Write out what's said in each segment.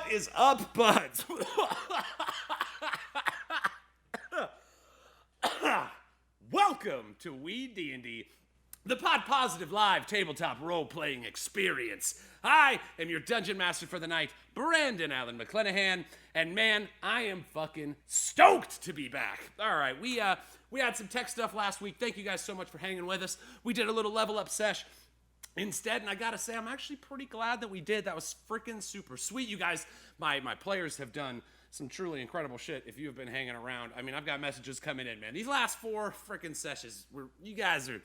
What is up, buds? Welcome to Weed&d, the pod positive live tabletop role-playing experience. I am your dungeon master for the night, Brandon Allen McClenahan, and man, I am fucking stoked to be back. All right, we had some tech stuff last week. Thank you guys so much for hanging with us. We did a little level up sesh instead, and I gotta say, I'm actually pretty glad that we did. That was freaking super sweet. You guys, my players have done some truly incredible shit if you've been hanging around. I mean, I've got messages coming in, man. These last 4 freaking sessions, you guys are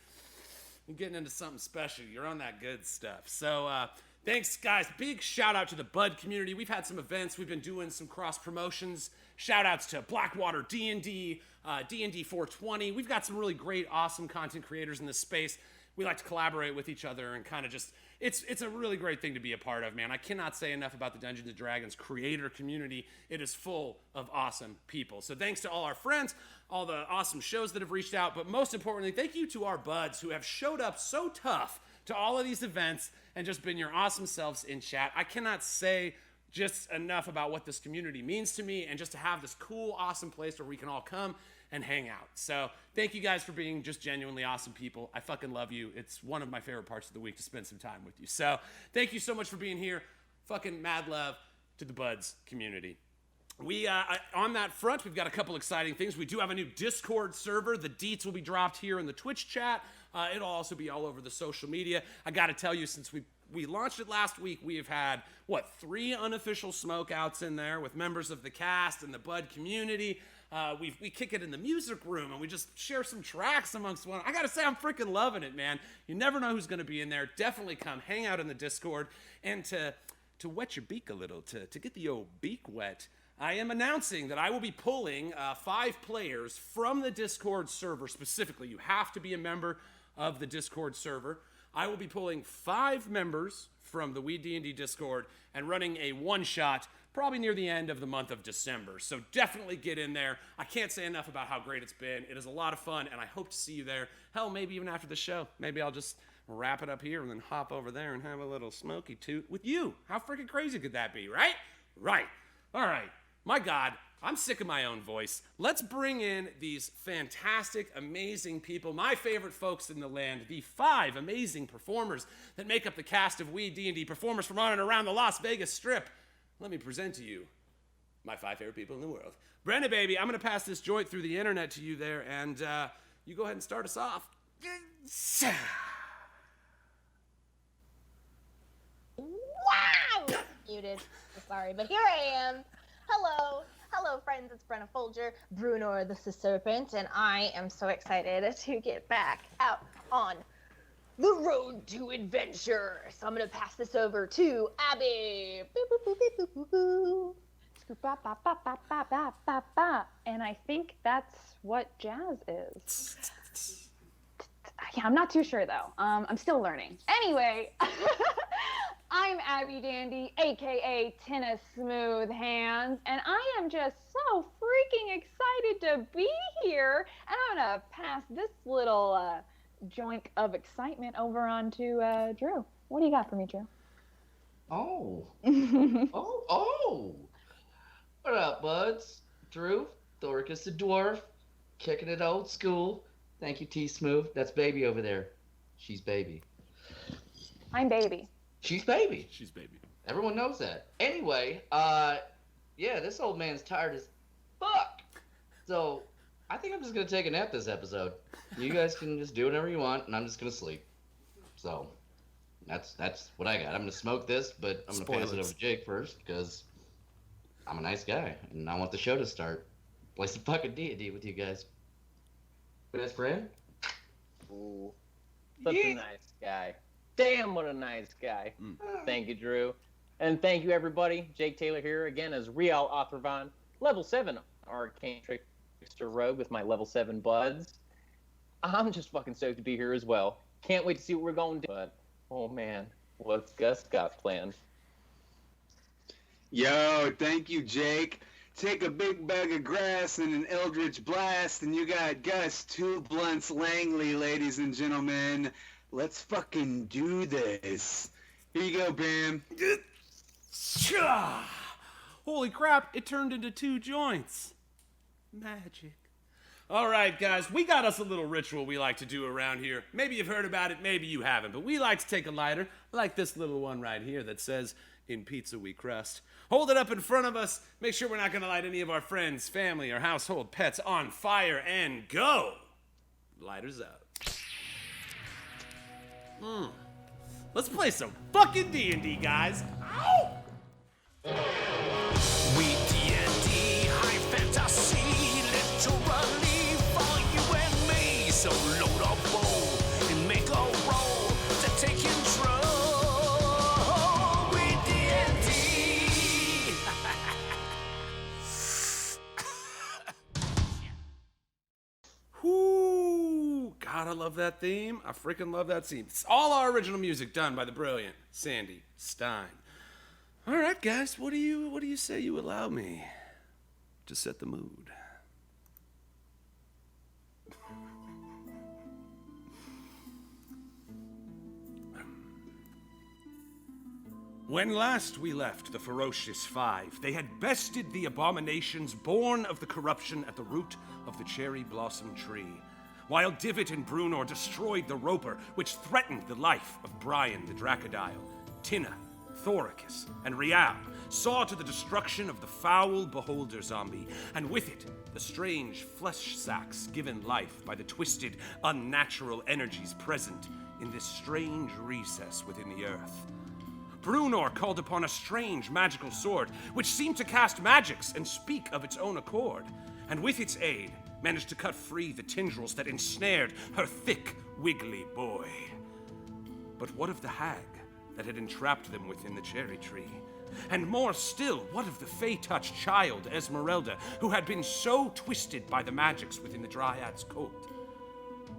getting into something special. You're on that good stuff. So, thanks, guys. Big shout out to the Bud community. We've had some events. We've been doing some cross promotions. Shout outs to Blackwater D&D, D&D 420. We've got some really great, awesome content creators in this space. We like to collaborate with each other and kind of just, it's a really great thing to be a part of, man. I cannot say enough about the Dungeons & Dragons creator community. It is full of awesome people. So thanks to all our friends, all the awesome shows that have reached out, but most importantly, thank you to our buds who have showed up so tough to all of these events and just been your awesome selves in chat. I cannot say just enough about what this community means to me and just to have this cool, awesome place where we can all come and hang out. So thank you guys for being just genuinely awesome people. I fucking love you. It's one of my favorite parts of the week to spend some time with you. So thank you so much for being here. Fucking mad love to the Buds community. We, on that front, we've got a couple exciting things. We do have a new Discord server. The deets will be dropped here in the Twitch chat. It'll also be all over the social media. I gotta tell you, since we launched it last week, we have had, 3 unofficial smokeouts in there with members of the cast and the Bud community. We kick it in the music room and we just share some tracks amongst one. I gotta say, I'm freaking loving it, man. You never know who's gonna be in there. Definitely come hang out in the Discord. And to wet your beak a little, to get the old beak wet, I am announcing that I will be pulling 5 players from the Discord server specifically. You have to be a member of the Discord server. I will be pulling 5 members from the Weed&d Discord and running a one-shot probably near the end of the month of December. So definitely get in there. I can't say enough about how great it's been. It is a lot of fun, and I hope to see you there. Hell, maybe even after the show. Maybe I'll just wrap it up here and then hop over there and have a little smoky toot with you. How freaking crazy could that be, right? Right. All right. My God, I'm sick of my own voice. Let's bring in these fantastic, amazing people, my favorite folks in the land, the 5 amazing performers that make up the cast of Weed&d, performers from on and around the Las Vegas Strip. Let me present to you my 5 favorite people in the world. Brenda, baby, I'm going to pass this joint through the internet to you there, and you go ahead and start us off. Wow! Muted. Sorry, but here I am. Hello, friends. It's Brenna Folger, Bruno the Serpent, and I am so excited to get back out on the road to adventure. So I'm gonna pass this over to Abby. And I think that's what jazz is. Yeah, I'm not too sure though. I'm still learning. Anyway, I'm Abby Dandy, aka Tynna Smoothhands, and I am just so freaking excited to be here. And I'm gonna pass this little joint of excitement over on to Drew. What do you got for me, Drew? Oh. What up, buds? Drew, Thoricus the Dwarf, kicking it old school. Thank you, T-Smooth. That's baby over there. She's baby. I'm baby. She's baby. She's baby. Everyone knows that. Anyway, yeah, this old man's tired as fuck. So, I think I'm just gonna take a nap this episode. You guys can just do whatever you want, and I'm just gonna sleep. So, that's what I got. I'm gonna smoke this, but I'm gonna pass it over to Jake first, because I'm a nice guy, and I want the show to start. Play some fucking D&D with you guys. Best friend? Ooh, such a nice guy. Damn, what a nice guy. Thank you, Drew. And thank you, everybody. Jake Taylor here again as Real Authorvon, level 7 Arcane Trickster Rogue with my level 7 buds. I'm just fucking stoked to be here as well. Can't wait to see what we're going to do. But, oh man, what's Gus got planned? Yo, thank you, Jake. Take a big bag of grass and an eldritch blast, and you got Gus 2 Blunts Langley, ladies and gentlemen. Let's fucking do this. Here you go, Bam. Holy crap, it turned into 2 joints. Magic. All right, guys, we got us a little ritual we like to do around here. Maybe you've heard about it, maybe you haven't, but we like to take a lighter, like this little one right here that says, "In pizza we crust." Hold it up in front of us, make sure we're not gonna light any of our friends, family, or household pets on fire, and go! Lighters out. Let's play some fucking D&D, guys. Ow! Weed&D, high fantasy, literally for you and me. So load up bowl and make a roll to take control. Weed&D. Whoo! God, I love that theme. I freaking love that theme. It's all our original music done by the brilliant Sandy Stein. All right, guys, what do you say you allow me to set the mood? When last we left the Ferocious Five, they had bested the abominations born of the corruption at the root of the cherry blossom tree, while Divot and Brunor destroyed the Roper, which threatened the life of Brian the Dracodile. Tynna, Thoricus, and Rial saw to the destruction of the foul beholder zombie, and with it, the strange flesh sacks given life by the twisted, unnatural energies present in this strange recess within the earth. Brunor called upon a strange magical sword, which seemed to cast magics and speak of its own accord, and with its aid, managed to cut free the tendrils that ensnared her thick, wiggly boy. But what of the hag that had entrapped them within the cherry tree? And more still, what of the fey-touched child, Esmeralda, who had been so twisted by the magics within the Dryad's cult?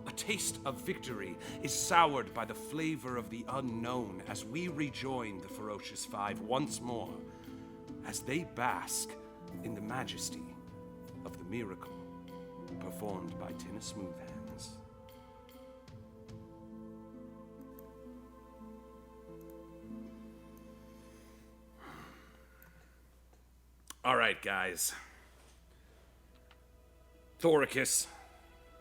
A taste of victory is soured by the flavor of the unknown as we rejoin the Ferocious Five once more, as they bask in the majesty of the miracle performed by Tynna Smoothhands. All right, guys. Thoricus,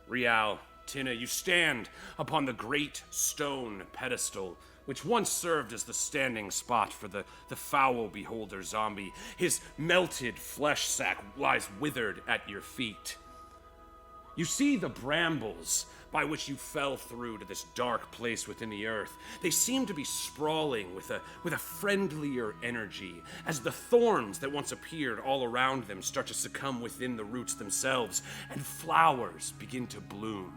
Rial, Tynna, you stand upon the great stone pedestal, which once served as the standing spot for the foul beholder zombie. His melted flesh sack lies withered at your feet. You see the brambles by which you fell through to this dark place within the earth. They seem to be sprawling with a friendlier energy, as the thorns that once appeared all around them start to succumb within the roots themselves, and flowers begin to bloom.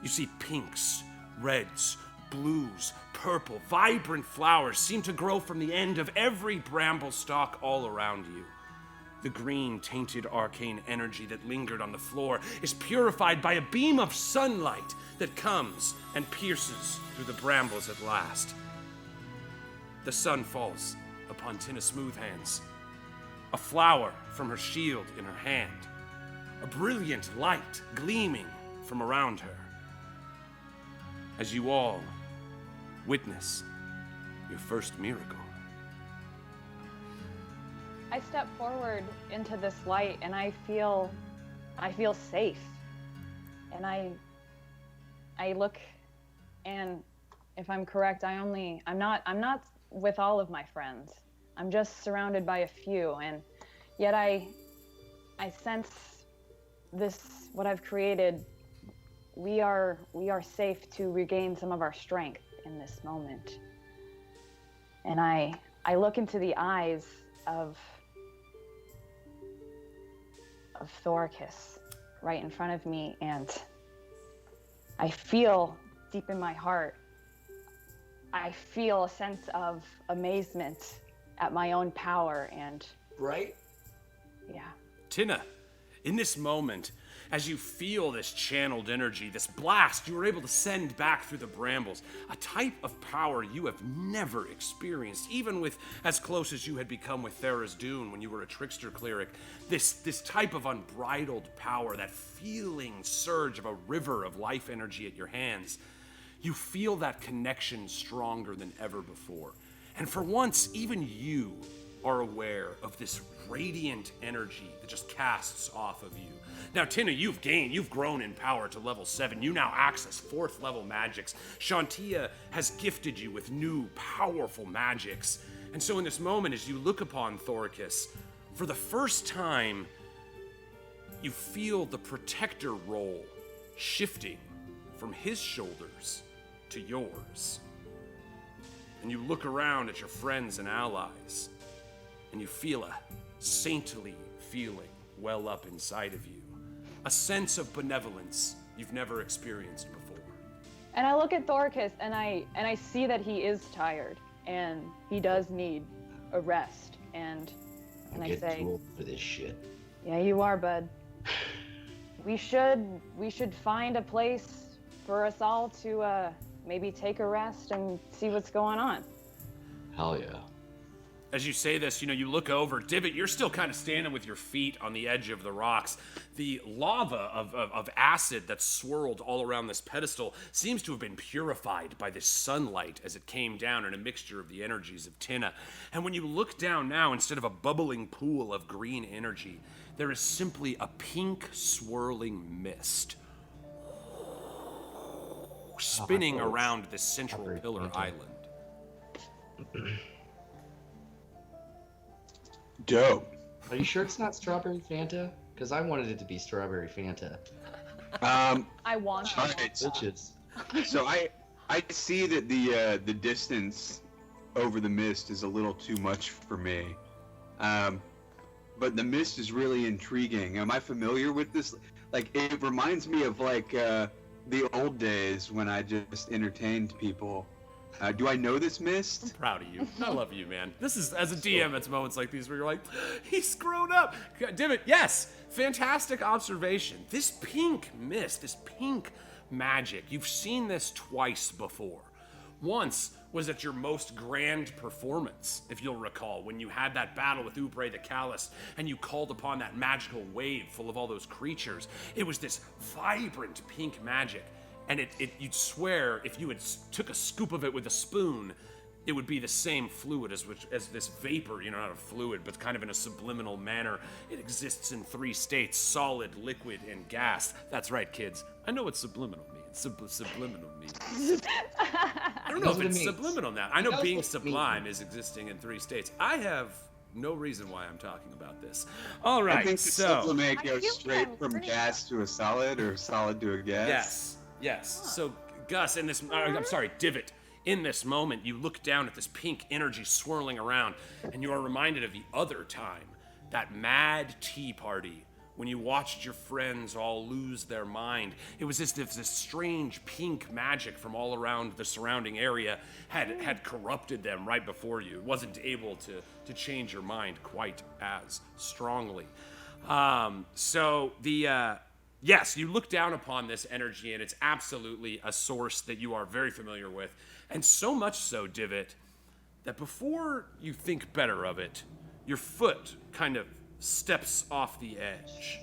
You see pinks, reds, blues, purple, vibrant flowers seem to grow from the end of every bramble stalk all around you. The green, tainted arcane energy that lingered on the floor is purified by a beam of sunlight that comes and pierces through the brambles at last. The sun falls upon Tynna Smoothhands, a flower from her shield in her hand, a brilliant light gleaming from around her, as you all witness your first miracle. I step forward into this light and I feel safe. And I look, and if I'm correct, I'm not with all of my friends. I'm just surrounded by a few, and yet I sense this, what I've created, we are safe to regain some of our strength in this moment. And I look into the eyes of Thoricus right in front of me, and I feel deep in my heart, I feel a sense of amazement at my own power, and Right? yeah. Tynna, in this moment, as you feel this channeled energy, this blast, you are able to send back through the brambles a type of power you have never experienced, even with as close as you had become with Thera's Dune when you were a trickster cleric. This type of unbridled power, that feeling surge of a river of life energy at your hands. You feel that connection stronger than ever before. And for once, even you are aware of this radiant energy that just casts off of you. Now, Tynna, you've grown in power to level 7. You now access 4th level magics. Chauntea has gifted you with new, powerful magics. And so in this moment, as you look upon Thoricus, for the first time, you feel the protector role shifting from his shoulders to yours. And you look around at your friends and allies, and you feel a saintly feeling well up inside of you. A sense of benevolence you've never experienced before. And I look at Thoricus and I see that he is tired and he does need a rest. And I say, too old for this shit. yeah, you are, bud. We should find a place for us all to maybe take a rest and see what's going on. Hell yeah. As you say this, you look over. Divot, you're still kind of standing with your feet on the edge of the rocks. The lava of acid that's swirled all around this pedestal seems to have been purified by this sunlight as it came down in a mixture of the energies of Tynna. And when you look down now, instead of a bubbling pool of green energy, there is simply a pink swirling mist spinning around this central pillar island. Dope. Are you sure it's not strawberry Fanta? Because I wanted it to be strawberry Fanta. I want All to. right, Bitches. so I see that the distance over the mist is a little too much for me. But the mist is really intriguing. Am I familiar with this? Like, it reminds me of like the old days when I just entertained people. Do I know this mist? Proud of you. I love you, man. This is, as a DM, it's moments like these where you're like, he's grown up. Divot, yes, fantastic observation. This pink mist, this pink magic, you've seen this twice before. Once was at your most grand performance, if you'll recall, when you had that battle with Ubre the Calloused and you called upon that magical wave full of all those creatures. It was this vibrant pink magic. And you'd swear if you had took a scoop of it with a spoon, it would be the same fluid as this vapor, not a fluid, but kind of in a subliminal manner. It exists in 3 states: solid, liquid, and gas. That's right, kids. I know what subliminal means. Subliminal means. I don't know if it's subliminal now. I know being sublime is existing in 3 states. I have no reason why I'm talking about this. All right, I think the so sublimate goes straight from gas to a solid or solid to a gas. Yes. So, Gus, Divot, in this moment, you look down at this pink energy swirling around, and you are reminded of the other time, that mad tea party, when you watched your friends all lose their mind. It was as if this strange pink magic from all around the surrounding area had corrupted them right before you. It wasn't able to change your mind quite as strongly. Yes, you look down upon this energy, and it's absolutely a source that you are very familiar with. And so much so, Divot, that before you think better of it, your foot kind of steps off the edge.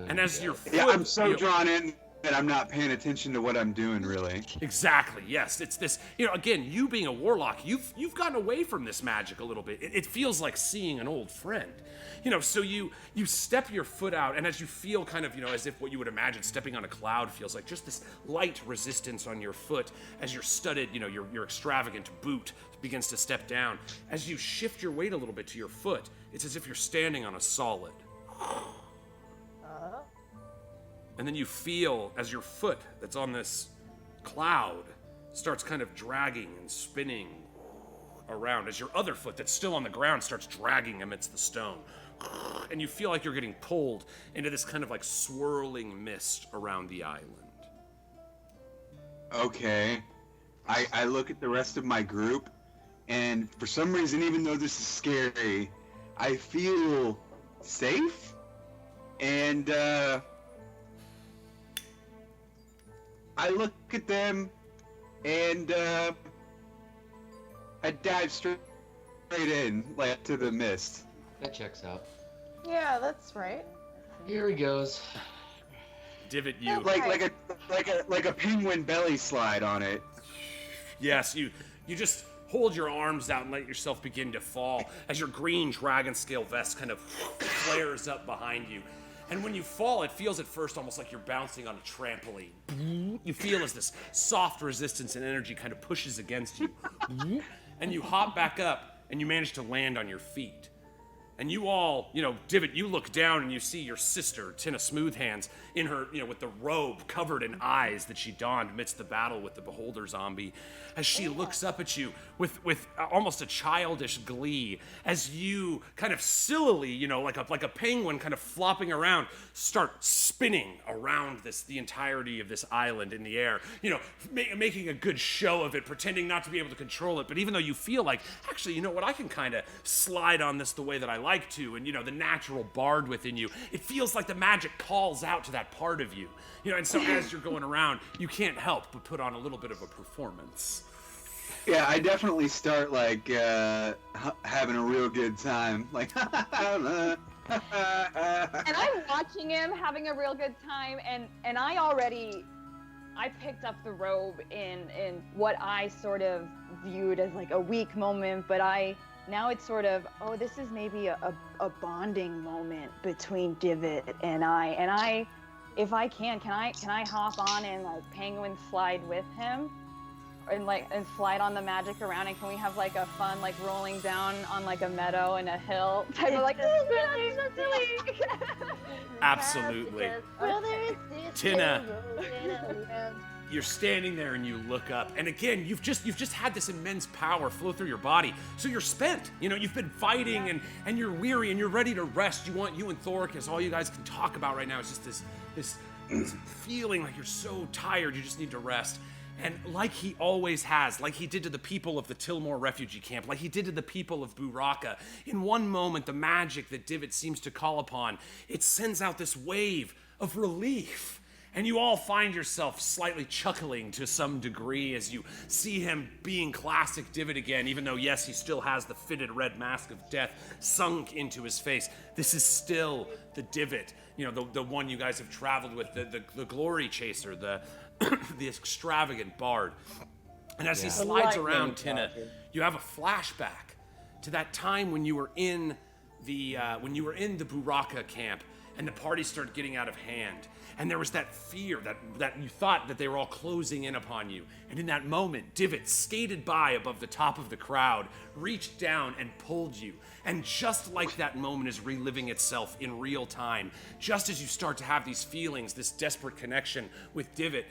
And as your foot... Yeah, I'm so drawn in that I'm not paying attention to what I'm doing, really. Exactly, yes. It's this, again, you being a warlock, you've gotten away from this magic a little bit. It feels like seeing an old friend. So you step your foot out, and as you feel kind of, as if what you would imagine stepping on a cloud feels like, just this light resistance on your foot as your studded, your extravagant boot begins to step down. As you shift your weight a little bit to your foot, it's as if you're standing on a solid. And then you feel as your foot that's on this cloud starts kind of dragging and spinning around, as your other foot that's still on the ground starts dragging amidst the stone. And you feel like you're getting pulled into this kind of like swirling mist around the island. Okay. I look at the rest of my group, and for some reason, even though this is scary, I feel safe. And I look at them, and I dive straight in, like, to the mist. That checks out. Yeah, that's right. Here he goes. Divot, you. Like a penguin belly slide on it. Yes, you hold your arms out and let yourself begin to fall as your green dragon scale vest kind of flares up behind you. And when you fall, it feels at first almost like you're bouncing on a trampoline. You feel as this soft resistance and energy kind of pushes against you. And you hop back up and you manage to land on your feet. And you all, Divot, you look down and you see your sister, Tynna Smoothhands, in her, with the robe covered in eyes that she donned amidst the battle with the Beholder zombie, as she looks up at you with almost a childish glee, as you kind of sillily, like a penguin kind of flopping around, start spinning around the entirety of this island in the air, making a good show of it, pretending not to be able to control it, but even though you feel like, actually, you know what, I can kind of slide on this the way that I like to, and the natural bard within you, it feels like the magic calls out to that part of you, and so as you're going around, you can't help but put on a little bit of a performance. Yeah, I definitely start like having a real good time, like. And I'm watching him having a real good time, and I picked up the robe in what I sort of viewed as like a weak moment, but now it's sort of, this is maybe a bonding moment between Divot and I, if I can I hop on and like penguin slide with him, and slide on the magic around, and can we have like a fun like rolling down on like a meadow and a hill type of like, that's silly. Absolutely. Tynna, you're standing there and you look up, and again, you've just had this immense power flow through your body, so you're spent. You've been fighting, and you're weary, and you're ready to rest. You and Thoricus, all you guys can talk about right now is just this feeling like you're so tired, you just need to rest. And like he always has, like he did to the people of the Tilmore refugee camp, like he did to the people of Buraka, in one moment, the magic that Divot seems to call upon, it sends out this wave of relief. And you all find yourself slightly chuckling to some degree as you see him being classic Divot again, even though, yes, he still has the fitted red mask of death sunk into his face. This is still the Divot, the one you guys have traveled with, the glory chaser, the extravagant bard. And as he slides around, Tynna, you have a flashback to that time when you were in the Buraka camp and the party started getting out of hand. And there was that fear that you thought that they were all closing in upon you. And in that moment, Divot skated by above the top of the crowd, reached down and pulled you. And just like that moment is reliving itself in real time, just as you start to have these feelings, this desperate connection with Divot,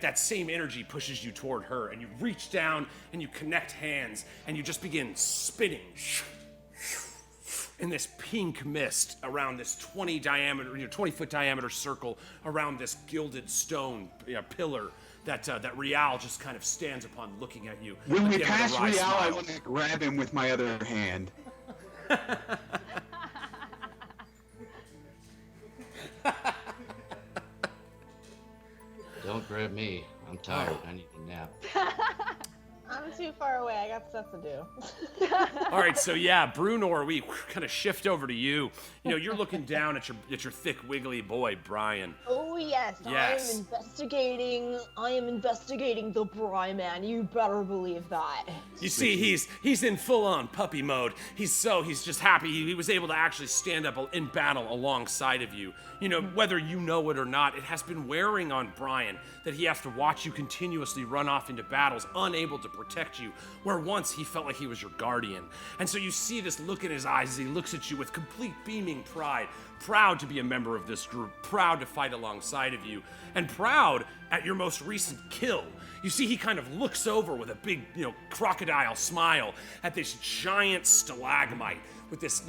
that same energy pushes you toward her, and you reach down and you connect hands and you just begin spinning in this pink mist around this 20-foot diameter circle around this gilded stone pillar that Rial just kind of stands upon, looking at you. When we pass Rial, I want to grab him with my other hand. Don't grab me. I'm tired. I need a nap. I'm too far away. I got stuff to do. All right, so yeah, Brunor, we kind of shift over to you. You're looking down at your thick, wiggly boy, Brian. Oh yes. Yes. I am investigating the Bry Man. You better believe that. You see, he's in full-on puppy mode. He's just happy he was able to actually stand up in battle alongside of you. Whether you know it or not, it has been wearing on Brian that he has to watch you continuously run off into battles, unable to protect you, where once he felt like he was your guardian. And so you see this look in his eyes as he looks at you with complete beaming pride, proud to be a member of this group, proud to fight alongside of you, and proud at your most recent kill. You see he kind of looks over with a big, crocodile smile at this giant stalagmite with this,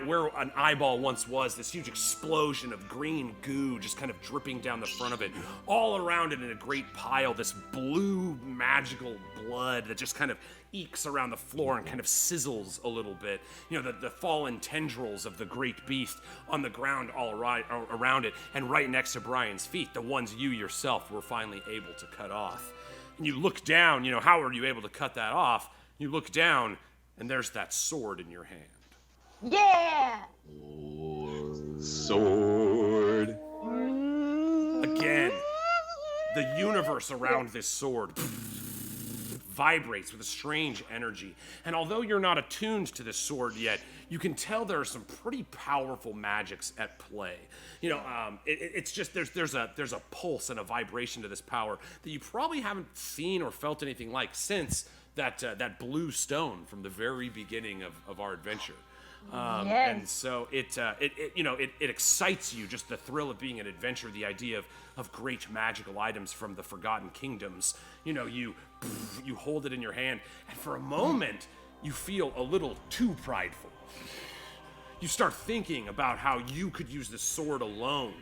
where an eyeball once was, this huge explosion of green goo just kind of dripping down the front of it. All around it in a great pile, this blue magical blood that just kind of ekes around the floor and kind of sizzles a little bit. The fallen tendrils of the great beast on the ground all around it, and right next to Brian's feet, the ones you yourself were finally able to cut off. And you look down, how are you able to cut that off? You look down, and there's that sword in your hand. Yeah! Sword. Again, the universe around this sword vibrates with a strange energy. And although you're not attuned to this sword yet, you can tell there are some pretty powerful magics at play. It's just there's a pulse and a vibration to this power that you probably haven't seen or felt anything like since that blue stone from the very beginning of our adventure. Yes. And so it excites you, just the thrill of being an adventure, the idea of great magical items from the Forgotten Kingdoms. You hold it in your hand, and for a moment, you feel a little too prideful. You start thinking about how you could use the sword alone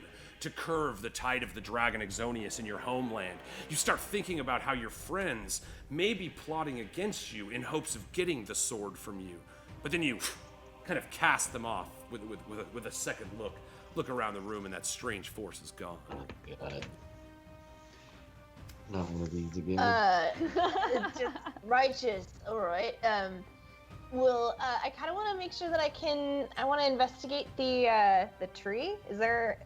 to curve the tide of the dragon Exonius in your homeland. You start thinking about how your friends may be plotting against you in hopes of getting the sword from you. But then you kind of cast them off with a second look around the room, and that strange force is gone. Oh, God. Not one of these again. It's just righteous. All right. I kind of want to make sure that I want to investigate the tree. Is there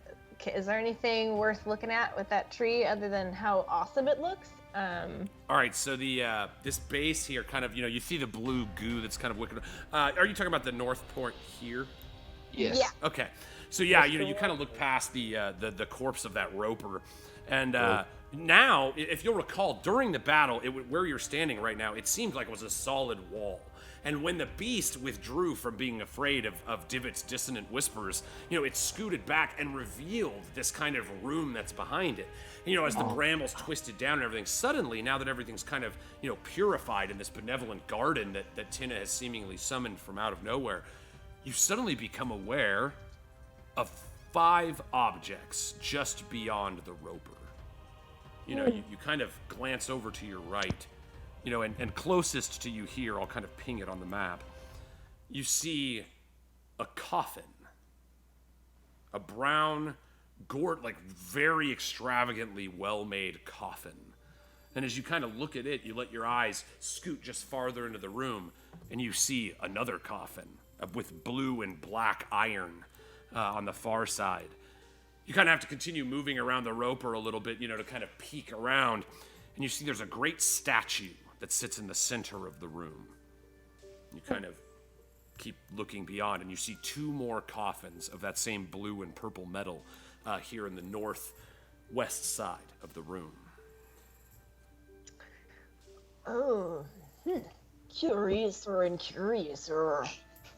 anything worth looking at with that tree other than how awesome it looks? All right, so the this base here, kind of, you see the blue goo that's kind of wicked. Are you talking about the north point here? Yes. Yeah. Okay, so yeah, you kind of look past the corpse of that roper, and now, if you'll recall, during the battle, where you're standing right now, it seemed like it was a solid wall. And when the beast withdrew from being afraid of Divot's dissonant whispers, it scooted back and revealed this kind of room that's behind it. And, as the brambles twisted down and everything, suddenly, now that everything's kind of, purified in this benevolent garden that Tynna has seemingly summoned from out of nowhere, you suddenly become aware of 5 objects just beyond the roper. You kind of glance over to your right, and closest to you here, I'll kind of ping it on the map. You see a coffin. A brown, very extravagantly well-made coffin. And as you kind of look at it, you let your eyes scoot just farther into the room, and you see another coffin with blue and black iron on the far side. You kind of have to continue moving around the roper a little bit, to kind of peek around. And you see there's a great statue that sits in the center of the room. You kind of keep looking beyond, and you see 2 more coffins of that same blue and purple metal here in the northwest side of the room. Oh, curiouser and curiouser.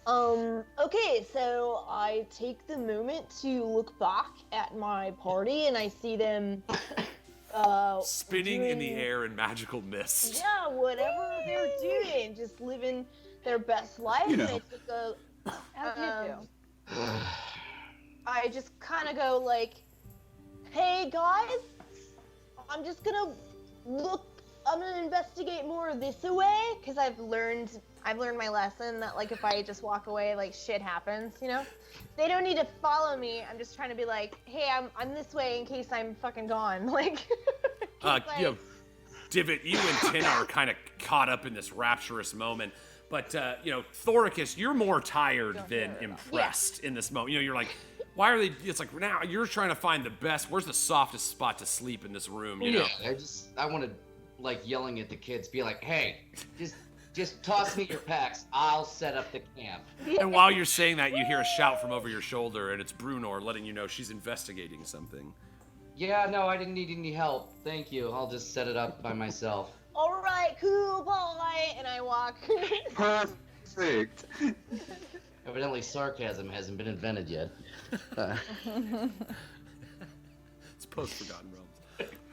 Okay, so I take the moment to look back at my party, and I see them spinning in the air in magical mist. Yeah, whatever they're doing, just living their best life. And I take As you do. I just kind of go like, "Hey guys, I'm gonna investigate more this way, because I've learned my lesson that, like, if I just walk away, like, shit happens, They don't need to follow me. I'm just trying to be like, hey, I'm this way in case I'm fucking gone. Like, Divot, you and Tynna are kind of caught up in this rapturous moment. But, Thoricus, you're more tired than impressed in this moment. You're like, why are they, it's like, now you're trying to find the best, where's the softest spot to sleep in this room, Yeah, I want to, like, yelling at the kids, be like, hey, just toss me your packs. I'll set up the camp. And while you're saying that, you hear a shout from over your shoulder, and it's Brunor letting you know she's investigating something. Yeah, no, I didn't need any help. Thank you. I'll just set it up by myself. all right, cool, bye, and I walk. Perfect. Evidently, sarcasm hasn't been invented yet. It's post-Forgotten Realms.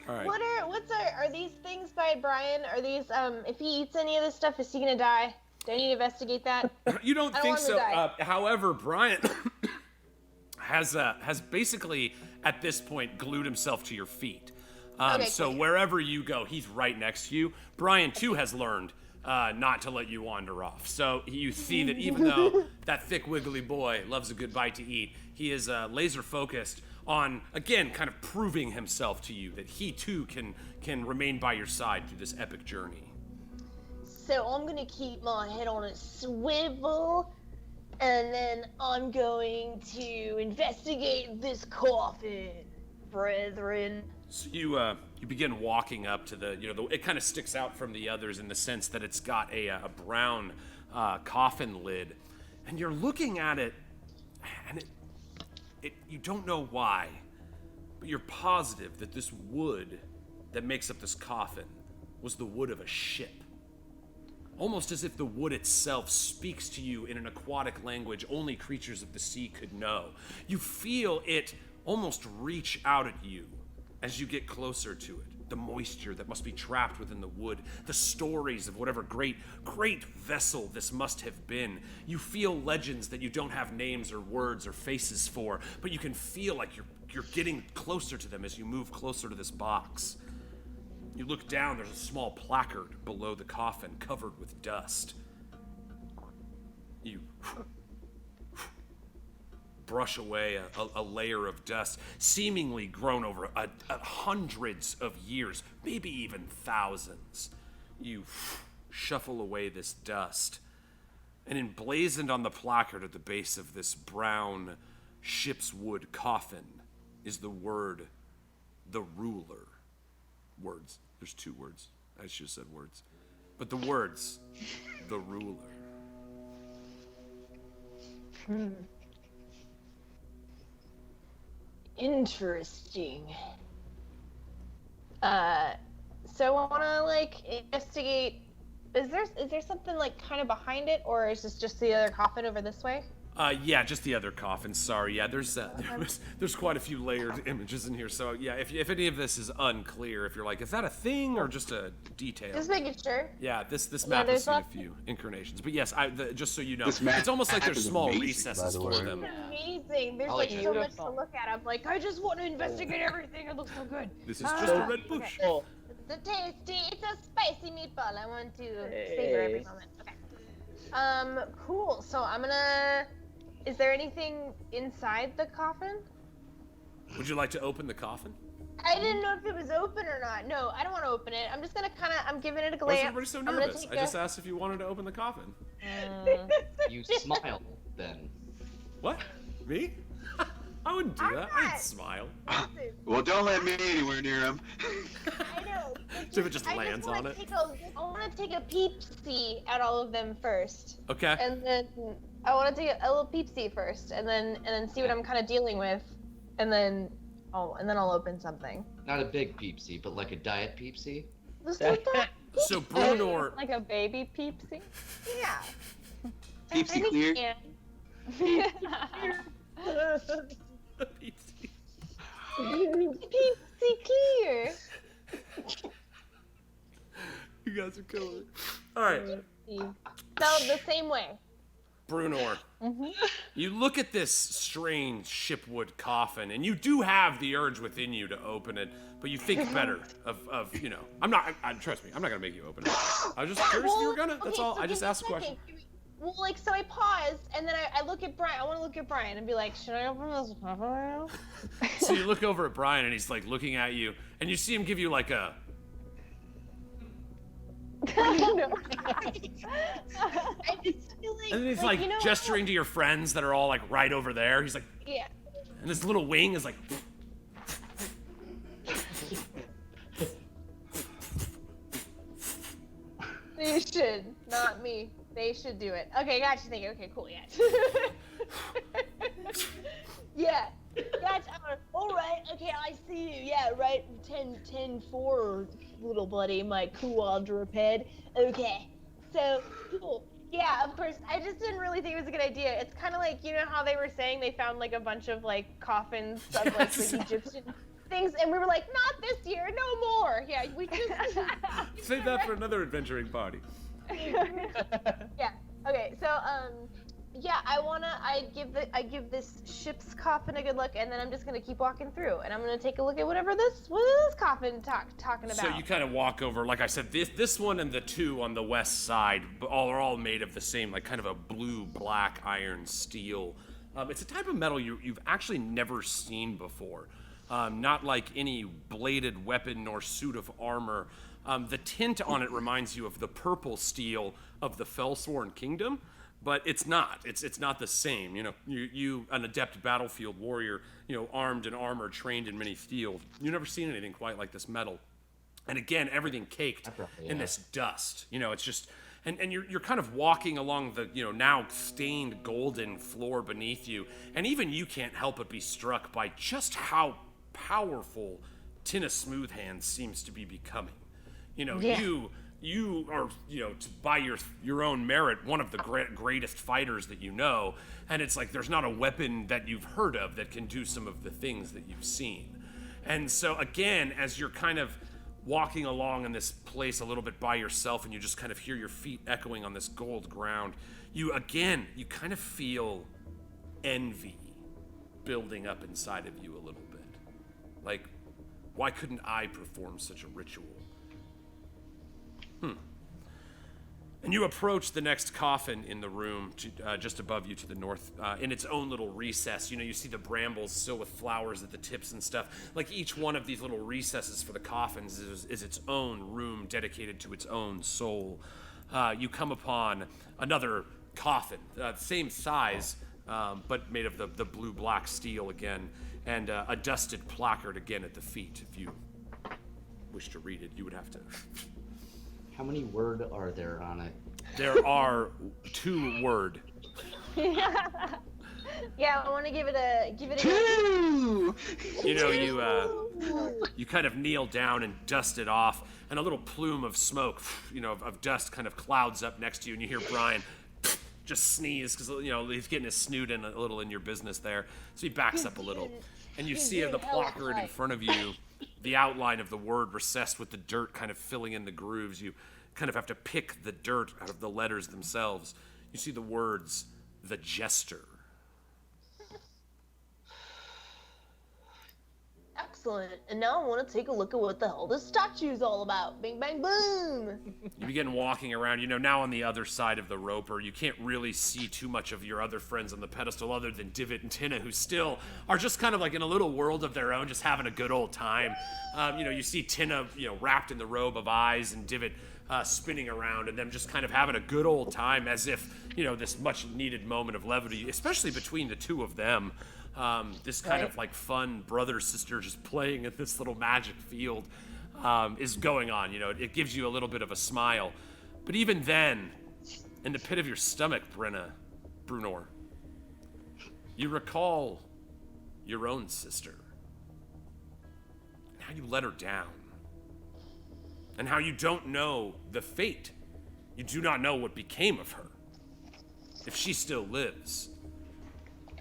All right. Are these things by Brian? Are these, if he eats any of this stuff, is he gonna die? Do I need to investigate that? You don't think want him to so. die. However, Brian has basically at this point glued himself to your feet. Okay, so cool. wherever you go, he's right next to you. Brian too has learned not to let you wander off. So you see that even though that thick wiggly boy loves a good bite to eat, he is laser focused on, again, kind of proving himself to you that he too can remain by your side through this epic journey. So I'm gonna keep my head on a swivel, and then I'm going to investigate this coffin, brethren. So you You begin walking up to it kind of sticks out from the others in the sense that it's got a brown coffin lid. And you're looking at it, and you don't know why, but you're positive that this wood that makes up this coffin was the wood of a ship. Almost as if the wood itself speaks to you in an aquatic language only creatures of the sea could know. You feel it almost reach out at you as you get closer to it. The moisture that must be trapped within the wood, the stories of whatever great vessel this must have been. You feel legends that you don't have names or words or faces for, but you can feel like you're getting closer to them as you move closer to this box. You look down, there's a small placard below the coffin covered with dust. You brush away a layer of dust, seemingly grown over hundreds of years, maybe even thousands. You shuffle away this dust, and emblazoned on the placard at the base of this brown ship's wood coffin is the word, the ruler. Words. There's 2 words. I should have said words. But the words, the ruler. Interesting. So I wanna investigate. Is there something kind of behind it, or is this just the other coffin over this way? Yeah, just the other coffin. Sorry. Yeah, there's quite a few layered images in here. So yeah, if any of this is unclear, if you're like, is that a thing or just a detail? Just making sure. Yeah, this map has seen a few incarnations, but yes, just so you know, it's almost like there's small recesses for them. Amazing. There's so much to look at. I'm like, I just want to investigate everything. It looks so good. This is just a red bush. Okay. It's a tasty. It's a spicy meatball. I want to savor every moment. Okay. Cool. So I'm gonna. Is there anything inside the coffin? Would you like to open the coffin? I didn't know if it was open or not. No, I don't want to open it. I'm just gonna I'm giving it a glance. Why is everybody so nervous? I just asked if you wanted to open the coffin. You smile, then. What? Me? I wouldn't do that. I'd smile. Well, don't let me anywhere near him. I know. So if it just lands on it? I want to take a peep-see at all of them first. Okay. And then I want to take a little peep-see first, and then see what I'm kind of dealing with, and then I'll open something. Not a big peepsy, but like a diet peepsy. So Brunor, like a baby peepsy. Yeah. Peepsy clear. Peepsy clear. You guys are killing it. All right. So the same way. Brunor, you look at this strange shipwood coffin, and you do have the urge within you to open it, but you think better of trust me, I'm not gonna make you open it. I was just curious if you were gonna. That's all. So I just asked a question. Well, so I pause, and then I look at Brian. I want to look at Brian and be like, should I open this coffin now? So you look over at Brian, and he's like looking at you, and you see him give you like a. I just feel like. And then he's like gesturing to your friends that are all like right over there. He's like. Yeah. And this little wing is like. You should, not me. They should do it. Okay, got you thinking. Okay, cool, yeah. Yeah. Gotcha. All right. Okay, I see you. Yeah, right. 10-4, little buddy, my quadruped. Okay. So, cool. Yeah, of course. I just didn't really think it was a good idea. It's kind of like, how they were saying they found like a bunch of like coffins of like the Egyptian things, and we were like, not this year, no more. Yeah, we just save that for another adventuring party. Yeah. Okay. So, yeah, I give this ship's coffin a good look, and then I'm just gonna keep walking through, and I'm gonna take a look at what is this coffin talking about. So you kind of walk over, like I said, this one and the two on the west side are all made of the same, like kind of a blue-black iron steel. It's a type of metal you've actually never seen before. Not like any bladed weapon nor suit of armor. The tint on it reminds you of the purple steel of the Fellsworn Kingdom, but it's not. It's not the same. You an adept battlefield warrior, armed in armor, trained in many steel. You've never seen anything quite like this metal. And again, everything caked probably in have. this dust. You know, it's just, and you're kind of walking along the, you know, now stained golden floor beneath you, and even you can't help but be struck by just how powerful Tynna Smoothhands seems to be becoming. You know, Yeah. you are, you know, by your own merit, one of the greatest fighters that you know, and it's like there's not a weapon that you've heard of that can do some of the things that you've seen. And so again, as you're kind of walking along in this place a little bit by yourself, and you just kind of hear your feet echoing on this gold ground, you kind of feel envy building up inside of you a little bit. Like, why couldn't I perform such a ritual? And you approach the next coffin in the room, just above you to the north, in its own little recess. You know, you see the brambles still with flowers at the tips and stuff. Like each one of these little recesses for the coffins is its own room dedicated to its own soul. You come upon another coffin, same size, but made of the blue-black steel again, and a dusted placard again at the feet. If you wish to read it, you would have to. How many word are there on it? There are 2 word. Yeah, I want to give it a 2! You know, you kind of kneel down and dust it off, and a little plume of smoke, you know, of dust kind of clouds up next to you, and you hear Brian just sneeze because, you know, he's getting his snoot in a little in your business there. So he backs up a little, and you see the placard in front of you, the outline of the word recessed with the dirt kind of filling in the grooves. You kind of have to pick the dirt out of the letters themselves. You see the words, the Jester. excellent. And now I want to take a look at what the hell this statue's all about. Bing, bang, boom. You begin walking around, you know, now on the other side of the roper. You can't really see too much of your other friends on the pedestal other than Divot and Tynna, who still are just kind of like in a little world of their own, just having a good old time. You know, you see Tynna, you know, wrapped in the robe of eyes, and Divot spinning around, and them just kind of having a good old time, as if, you know, this much needed moment of levity, especially between the two of them. This kind of like fun brother sister just playing in this little magic field is going on. You know, it gives you a little bit of a smile, but even then, in the pit of your stomach, Brunor, you recall your own sister, and how you let her down, and how you don't know the fate. You do not know what became of her, if she still lives.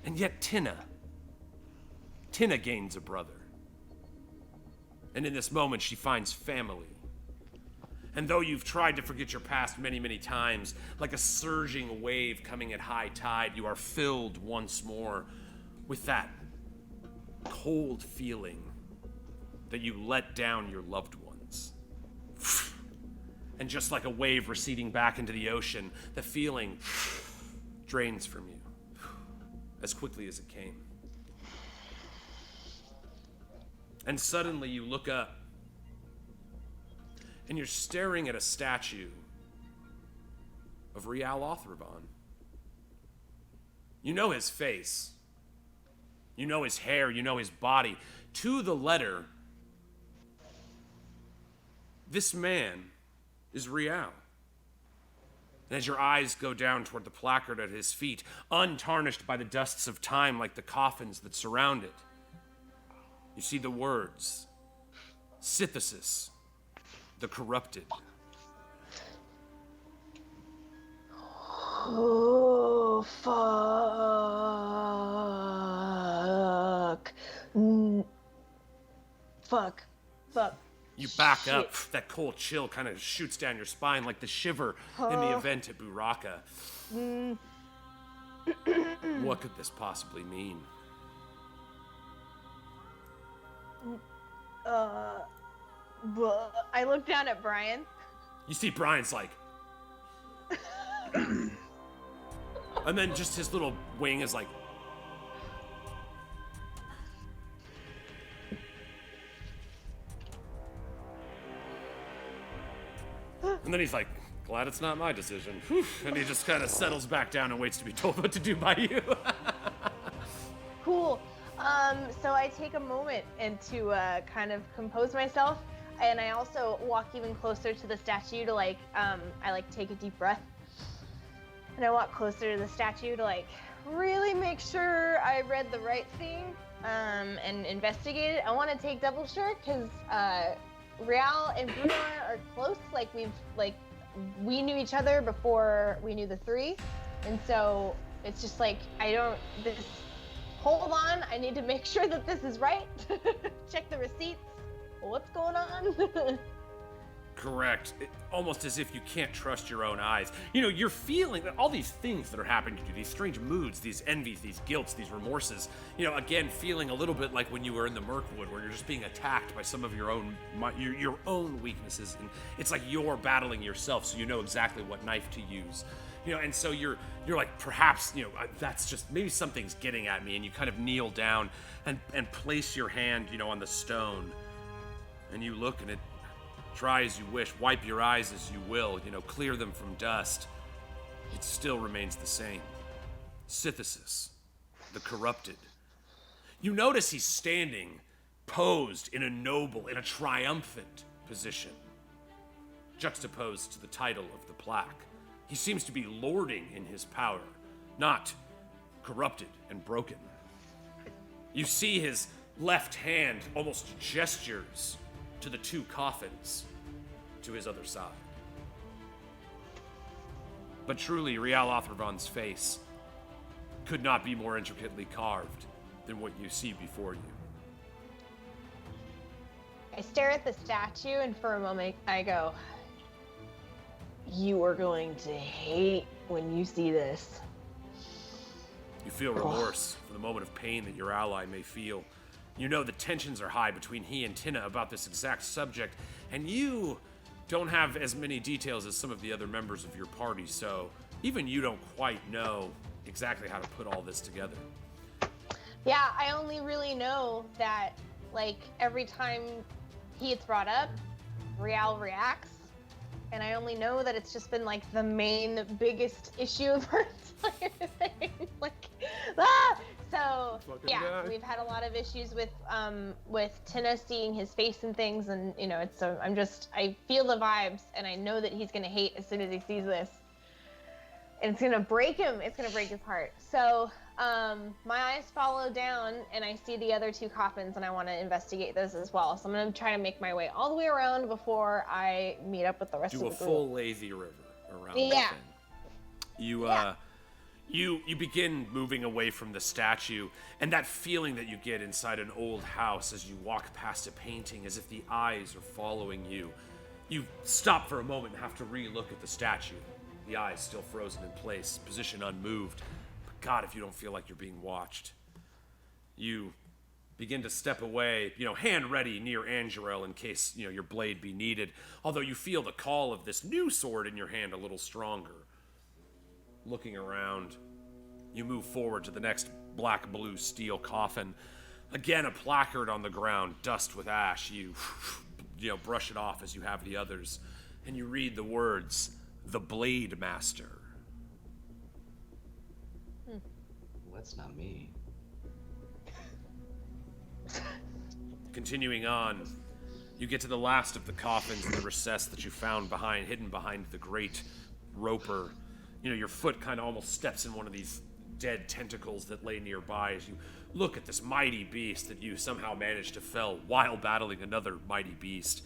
And yet Tynna gains a brother. And in this moment, she finds family. And though you've tried to forget your past many, many times, like a surging wave coming at high tide, you are filled once more with that cold feeling that you let down your loved ones. And just like a wave receding back into the ocean, the feeling drains from you as quickly as it came. And suddenly you look up, and you're staring at a statue of Rial Othravan. You know his face. You know his hair. You know his body. To the letter, this man is Rial. And as your eyes go down toward the placard at his feet, untarnished by the dusts of time like the coffins that surround it, you see the words, Synthesis, the corrupted. Oh, fuck. Fuck. You back up, that cold chill kind of shoots down your spine like the shiver in the event at Buraka. What could this possibly mean? I look down at Brian. You see Brian's like... and then just his little wing is like... And then he's like, glad it's not my decision. Whew. And he just kind of settles back down and waits to be told what to do by you. Cool. So I take a moment and to kind of compose myself. and I also walk even closer to the statue to like, I like take a deep breath, and I walk closer to the statue to like really make sure I read the right thing, and investigate it. I want to take double sure because Real and Bruno are close. Like we knew each other before we knew the three, and so it's just like hold on, I need to make sure that this is right. Check the receipts. What's going on? Correct. Almost as if you can't trust your own eyes. You know, you're feeling all these things that are happening to you, these strange moods, these envies, these guilts, these remorses. You know, again, feeling a little bit like when you were in the Mirkwood, where you're just being attacked by some of your own weaknesses, and it's like you're battling yourself, so you know exactly what knife to use. You know, and so you're like, perhaps, you know, that's just, maybe something's getting at me, and you kind of kneel down and place your hand, you know, on the stone, and you look, and it, try as you wish, wipe your eyes as you will, you know, clear them from dust, it still remains the same. Synthesis, the corrupted. You notice he's standing, posed in a noble, in a triumphant position, juxtaposed to the title of the plaque. He seems to be lording in his power, not corrupted and broken. You see his left hand almost gestures to the two coffins to his other side. But truly, Real Othervan's face could not be more intricately carved than what you see before you. I stare at the statue, and for a moment I go, "You are going to hate when you see this." You feel remorse for the moment of pain that your ally may feel. You know the tensions are high between he and Tynna about this exact subject, and you don't have as many details as some of the other members of your party, so even you don't quite know exactly how to put all this together. Yeah, I only really know that, like, every time he gets brought up, Real reacts, and I only know that it's just been, like, the main, biggest issue of her entire thing. Like, ah! So, yeah, we've had a lot of issues with Tynna seeing his face and things, and, you know, it's, I feel the vibes, and I know that he's gonna hate as soon as he sees this. And it's gonna break him, it's gonna break his heart. So, my eyes follow down, and I see the other two coffins, and I want to investigate those as well. So I'm gonna try to make my way all the way around before I meet up with the rest of the group. Do a full lazy river around the Yeah. thing. You begin moving away from the statue, and that feeling that you get inside an old house as you walk past a painting, as if the eyes are following you. You stop for a moment and have to re-look at the statue. The eyes still frozen in place, position unmoved. But God, if you don't feel like you're being watched. You begin to step away, you know, hand ready near Angerel in case, you know, your blade be needed. Although you feel the call of this new sword in your hand a little stronger. Looking around, you move forward to the next black-blue steel coffin. Again, a placard on the ground, dust with ash. You know, brush it off as you have the others, and you read the words, "The Blade Master." Well, that's not me. Continuing on, you get to the last of the coffins in the recess that you found hidden behind the great roper. You know, your foot kind of almost steps in one of these dead tentacles that lay nearby as you look at this mighty beast that you somehow managed to fell while battling another mighty beast.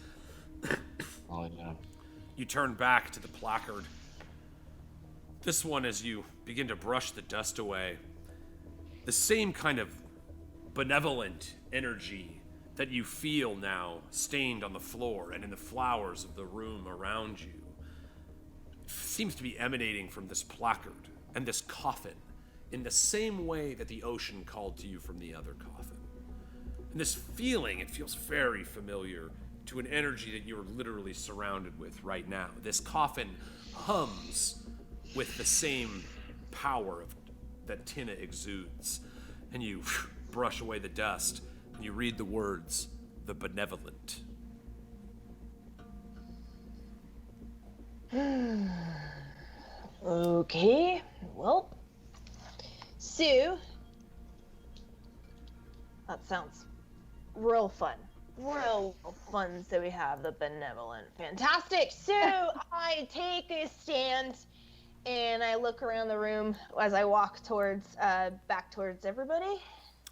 Oh, yeah. You turn back to the placard. This one, as you begin to brush the dust away, the same kind of benevolent energy that you feel now stained on the floor and in the flowers of the room around you seems to be emanating from this placard and this coffin in the same way that the ocean called to you from the other coffin. And this feeling, it feels very familiar to an energy that you're literally surrounded with right now. This coffin hums with the same power that Tynna exudes. And you brush away the dust, and you read the words, "The Benevolent." Okay, well, so that sounds real fun. real funds that we have, the benevolent. Fantastic. So I take a stand and I look around the room as I walk towards, back towards everybody.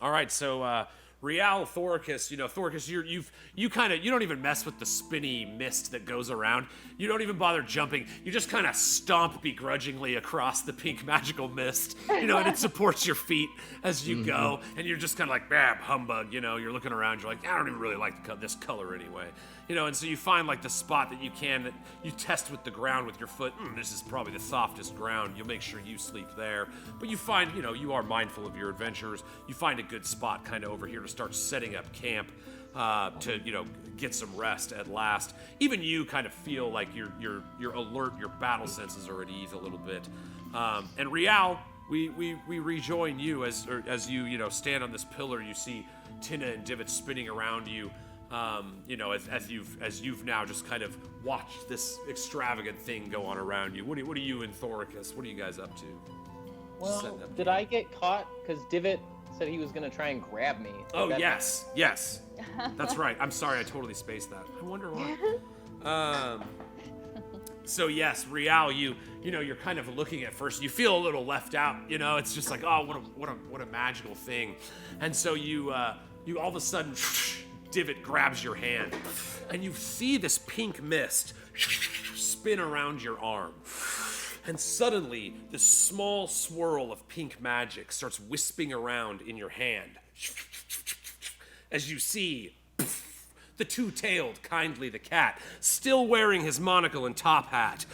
All right, so Real Thoricus, Thoricus, you don't even mess with the spinny mist that goes around. You don't even bother jumping. You just kind of stomp begrudgingly across the pink magical mist, and it supports your feet as you go, and you're just kind of like, bam, humbug, you're looking around, you're like, I don't even really like this color anyway. And so you find like the spot that you test with the ground with your foot. This is probably the softest ground. You'll make sure you sleep there. But you find, you are mindful of your adventures. You find a good spot kind of over here to start setting up camp to, get some rest at last. Even you kind of feel like you're alert, your battle senses are at ease a little bit. And Real, we rejoin you as you, stand on this pillar. You see Tynna and Divot spinning around you. As you've now just kind of watched this extravagant thing go on around you. What are you and Thoricus? What are you guys up to? Well, did I get caught? Because Divot said he was going to try and grab me. Oh, yes. That's right. I'm sorry, I totally spaced that. I wonder why. So yes, Real, you're kind of looking at first. You feel a little left out. It's just like, oh, what a magical thing. And so you all of a sudden, Divot grabs your hand, and you see this pink mist spin around your arm. And suddenly, this small swirl of pink magic starts wisping around in your hand. As you see the two-tailed Kindly the cat, still wearing his monocle and top hat,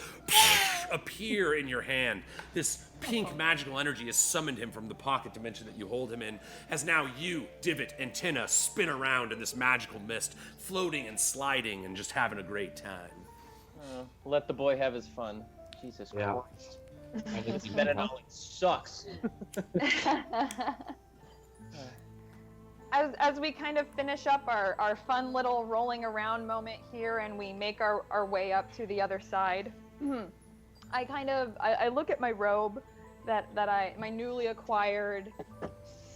appear in your hand. This pink magical energy has summoned him from the pocket dimension that you hold him in, as now you, Divot, and Tynna spin around in this magical mist, floating and sliding and just having a great time. Let the boy have his fun. Jesus Christ. Meta knowledge sucks. As we kind of finish up our fun little rolling around moment here and we make our way up to the other side, I look at my robe my newly acquired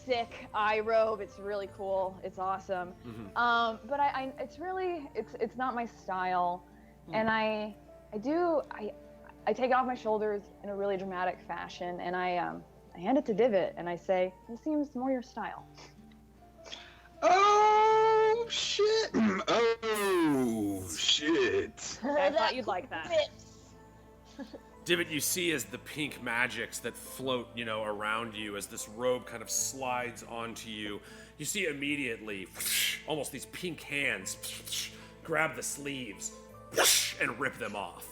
sick eye robe. It's really cool. It's awesome. But it's not my style. And I take it off my shoulders in a really dramatic fashion, and I hand it to Divot, and I say, "This seems more your style." Oh shit! Oh shit! I thought you'd like that. Divot, you see as the pink magics that float, around you, as this robe kind of slides onto you, you see immediately, almost these pink hands grab the sleeves and rip them off.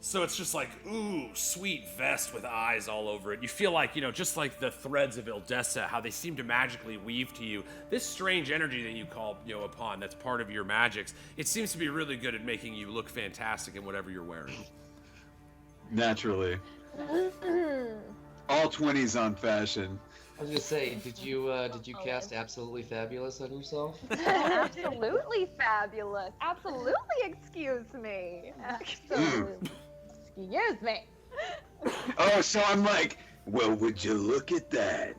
So it's just like, ooh, sweet vest with eyes all over it. You feel like, just like the threads of Ildessa, how they seem to magically weave to you. This strange energy that you call, upon, that's part of your magics, it seems to be really good at making you look fantastic in whatever you're wearing. Naturally. All 20s on fashion. I was gonna say, did you cast Absolutely Fabulous on yourself? Absolutely fabulous. Absolutely, excuse me. Absolutely. Excuse me. Oh, so I'm like, well, would you look at that?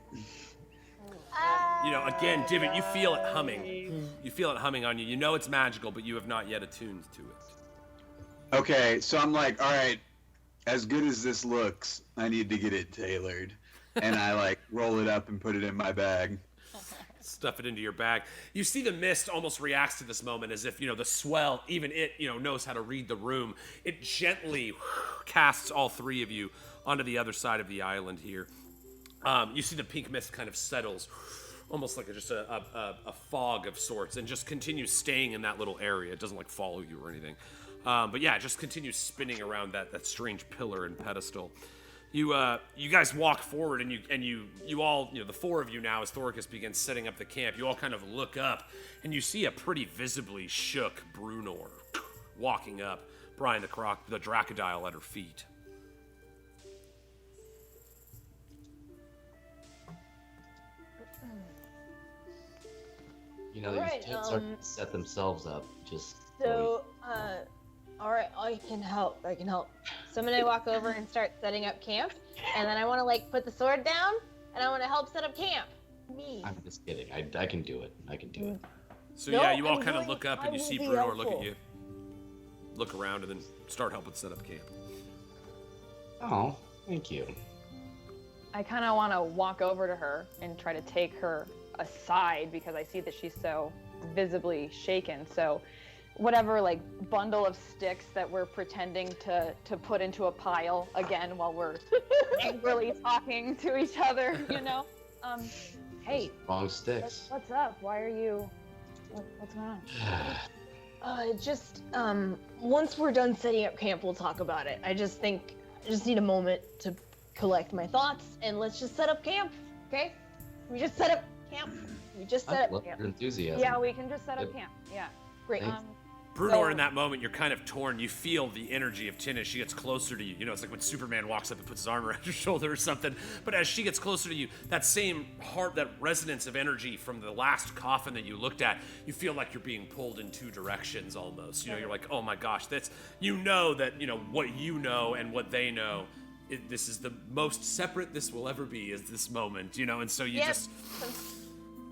Again, Divot, you feel it humming. You feel it humming on you. You know it's magical, but you have not yet attuned to it. Okay, so I'm like, all right, as good as this looks, I need to get it tailored. And I roll it up and put it in my bag. Stuff it into your bag. You see the mist almost reacts to this moment as if, the swell, even it, knows how to read the room. It gently casts all three of you onto the other side of the island here. You see the pink mist kind of settles, almost like just a fog of sorts, and just continues staying in that little area. It doesn't follow you or anything. But yeah, it just continues spinning around that strange pillar and pedestal. You guys walk forward, and you all, the four of you now, as Thoricus begins setting up the camp, you all kind of look up, and you see a pretty visibly shook Brunor walking up, Brian the Dracodile at her feet. These Right, tents are to set themselves up. Just So, all right, I can help. So I'm gonna walk over and start setting up camp, and then I want to put the sword down, and I want to help set up camp. Me. I'm just kidding. I can do it. So No, yeah, you all I'm kind of going- look up I and you will see be Bruno look at helpful. you, look around, and then start helping set up camp. Oh, thank you. I kind of want to walk over to her and try to take her aside because I see that she's so visibly shaken. So whatever like bundle of sticks that we're pretending to put into a pile again while we're angrily talking to each other, you know? Hey, Wrong sticks. what's up? Why are you... what's going on? Just once we're done setting up camp, we'll talk about it. I just need a moment to collect my thoughts, and let's just set up camp, okay? We just set up camp. We just I set love up camp. your enthusiasm. Yeah, we can just set up Yep. camp. Yeah. Great. Thanks. Bruno, So- in that moment, you're kind of torn. You feel the energy of Tynna. She gets closer to you. You know, it's like when Superman walks up and puts his arm around your shoulder or something. But as she gets closer to you, that same heart, that resonance of energy from the last coffin that you looked at, you feel like you're being pulled in two directions almost. You know, you're like, oh my gosh, that's, you know that, you know, what you know and what they know. This is the most separate this will ever be is this moment, you know, and so you Yep. just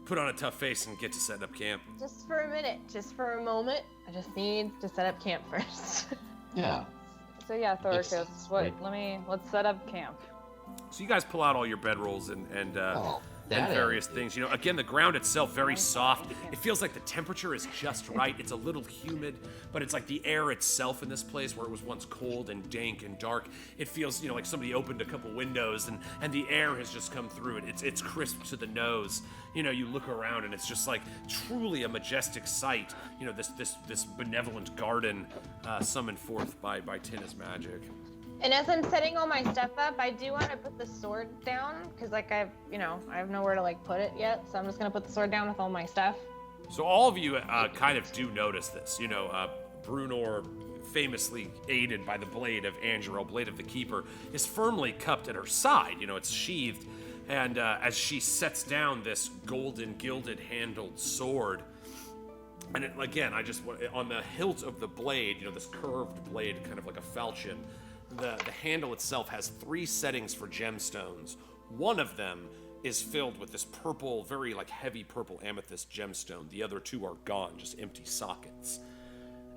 put on a tough face and get to setting up camp. Just for a minute, just for a moment. I just need to set up camp first. Yeah. So yeah, Thoricus, Right. let's set up camp. So you guys pull out all your bedrolls and Oh, and that various energy. things. You know, again, the ground itself very soft. It feels like the temperature is just right. It's a little humid, but it's like the air itself in this place where it was once cold and dank and dark. It feels, you know, like somebody opened a couple windows and the air has just come through it. It's crisp to the nose. You know, you look around and it's just like truly a majestic sight. You know, this benevolent garden summoned forth by Tynna's magic. And as I'm setting all my stuff up, I do want to put the sword down because, like, I have nowhere to like put it yet. So I'm just gonna put the sword down with all my stuff. So all of you kind of do notice this. You know, Brunor, famously aided by the blade of Angelo, blade of the Keeper, is firmly cupped at her side. You know, it's sheathed. And as she sets down this golden gilded handled sword, and it, again, on the hilt of the blade, you know, this curved blade, kind of like a falchion, the handle itself has 3 settings for gemstones. One of them is filled with this purple, very like heavy purple amethyst gemstone. The other 2 are gone, just empty sockets.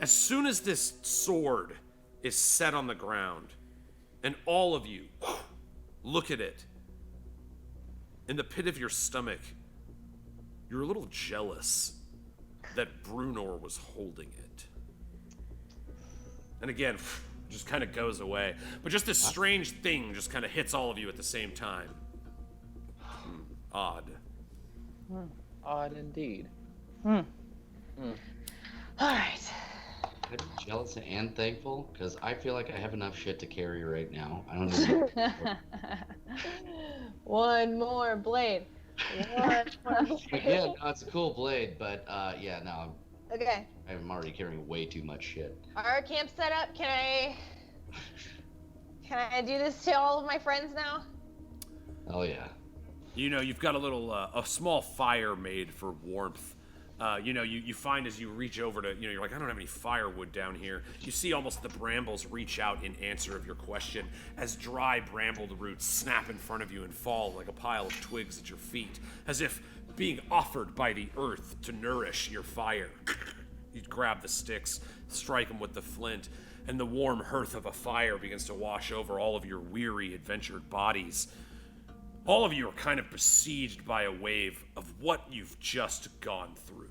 As soon as this sword is set on the ground, and all of you look at it, in the pit of your stomach, you're a little jealous that Brunor was holding it. And again, just kind of goes away. But just this strange thing just kind of hits all of you at the same time. Odd. Odd indeed. All right. I'm jealous and thankful because I feel like I have enough shit to carry right now. I don't know. One more blade. One more blade. Yeah, no, it's a cool blade, but yeah, no, Okay. I'm already carrying way too much shit. Our camp set up. Can I do this to all of my friends now? Oh yeah. You know, you've got a small fire made for warmth. You know, you find as you reach over to, you know, you're like, I don't have any firewood down here. You see almost the brambles reach out in answer of your question as dry bramble roots snap in front of you and fall like a pile of twigs at your feet, as if being offered by the earth to nourish your fire. You grab the sticks, strike them with the flint, and the warm hearth of a fire begins to wash over all of your weary, adventured bodies. All of you are kind of besieged by a wave of what you've just gone through.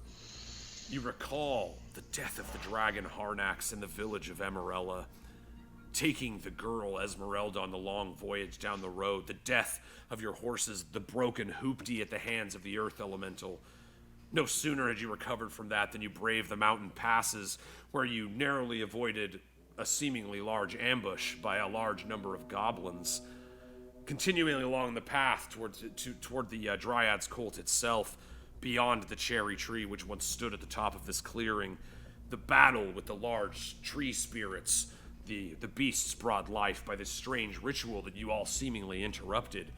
You recall the death of the dragon Harnax in the village of Emerella, taking the girl Esmeralda on the long voyage down the road, the death of your horses, the broken hoopty at the hands of the earth elemental. No sooner had you recovered from that than you braved the mountain passes where you narrowly avoided a seemingly large ambush by a large number of goblins. Continuing along the path toward the Dryad's Cult itself, beyond the cherry tree which once stood at the top of this clearing, the battle with the large tree spirits, the beasts brought life by this strange ritual that you all seemingly interrupted.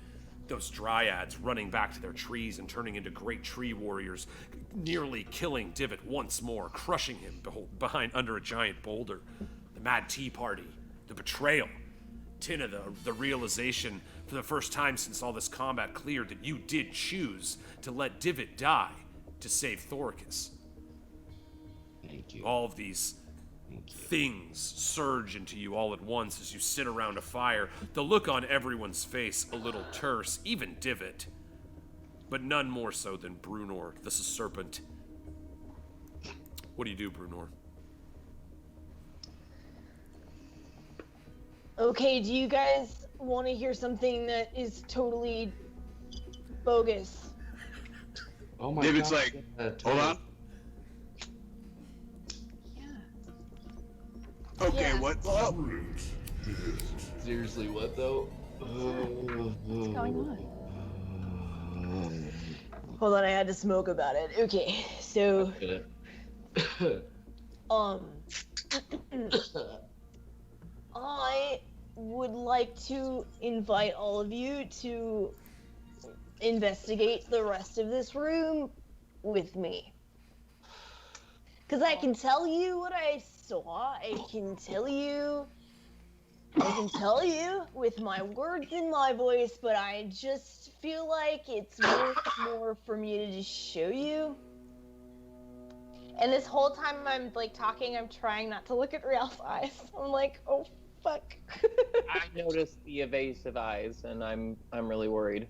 Those dryads running back to their trees and turning into great tree warriors, nearly killing Divot once more, crushing him behind under a giant boulder. The mad tea party, the betrayal. Tynna, the realization for the first time since all this combat cleared that you did choose to let Divot die to save Thoricus. Thank you. All of these things surge into you all at once as you sit around a fire. The look on everyone's face a little terse, even Divot, but none more so than Brunor, the serpent. What do you do, Brunor? Okay, do you guys want to hear something that is totally bogus? Oh my David's God. like, hold on. Okay, Yeah. what? Oh. Seriously, what though? What's going on? Hold on, I had to smoke about it. Okay, so I would like to invite all of you to investigate the rest of this room with me. Because I can tell you what I saw. I can tell you with my words and my voice, but I just feel like it's worth more for me to just show you. And this whole time I'm like talking, I'm trying not to look at Rial's eyes. I'm like, oh fuck. I noticed the evasive eyes, and I'm really worried.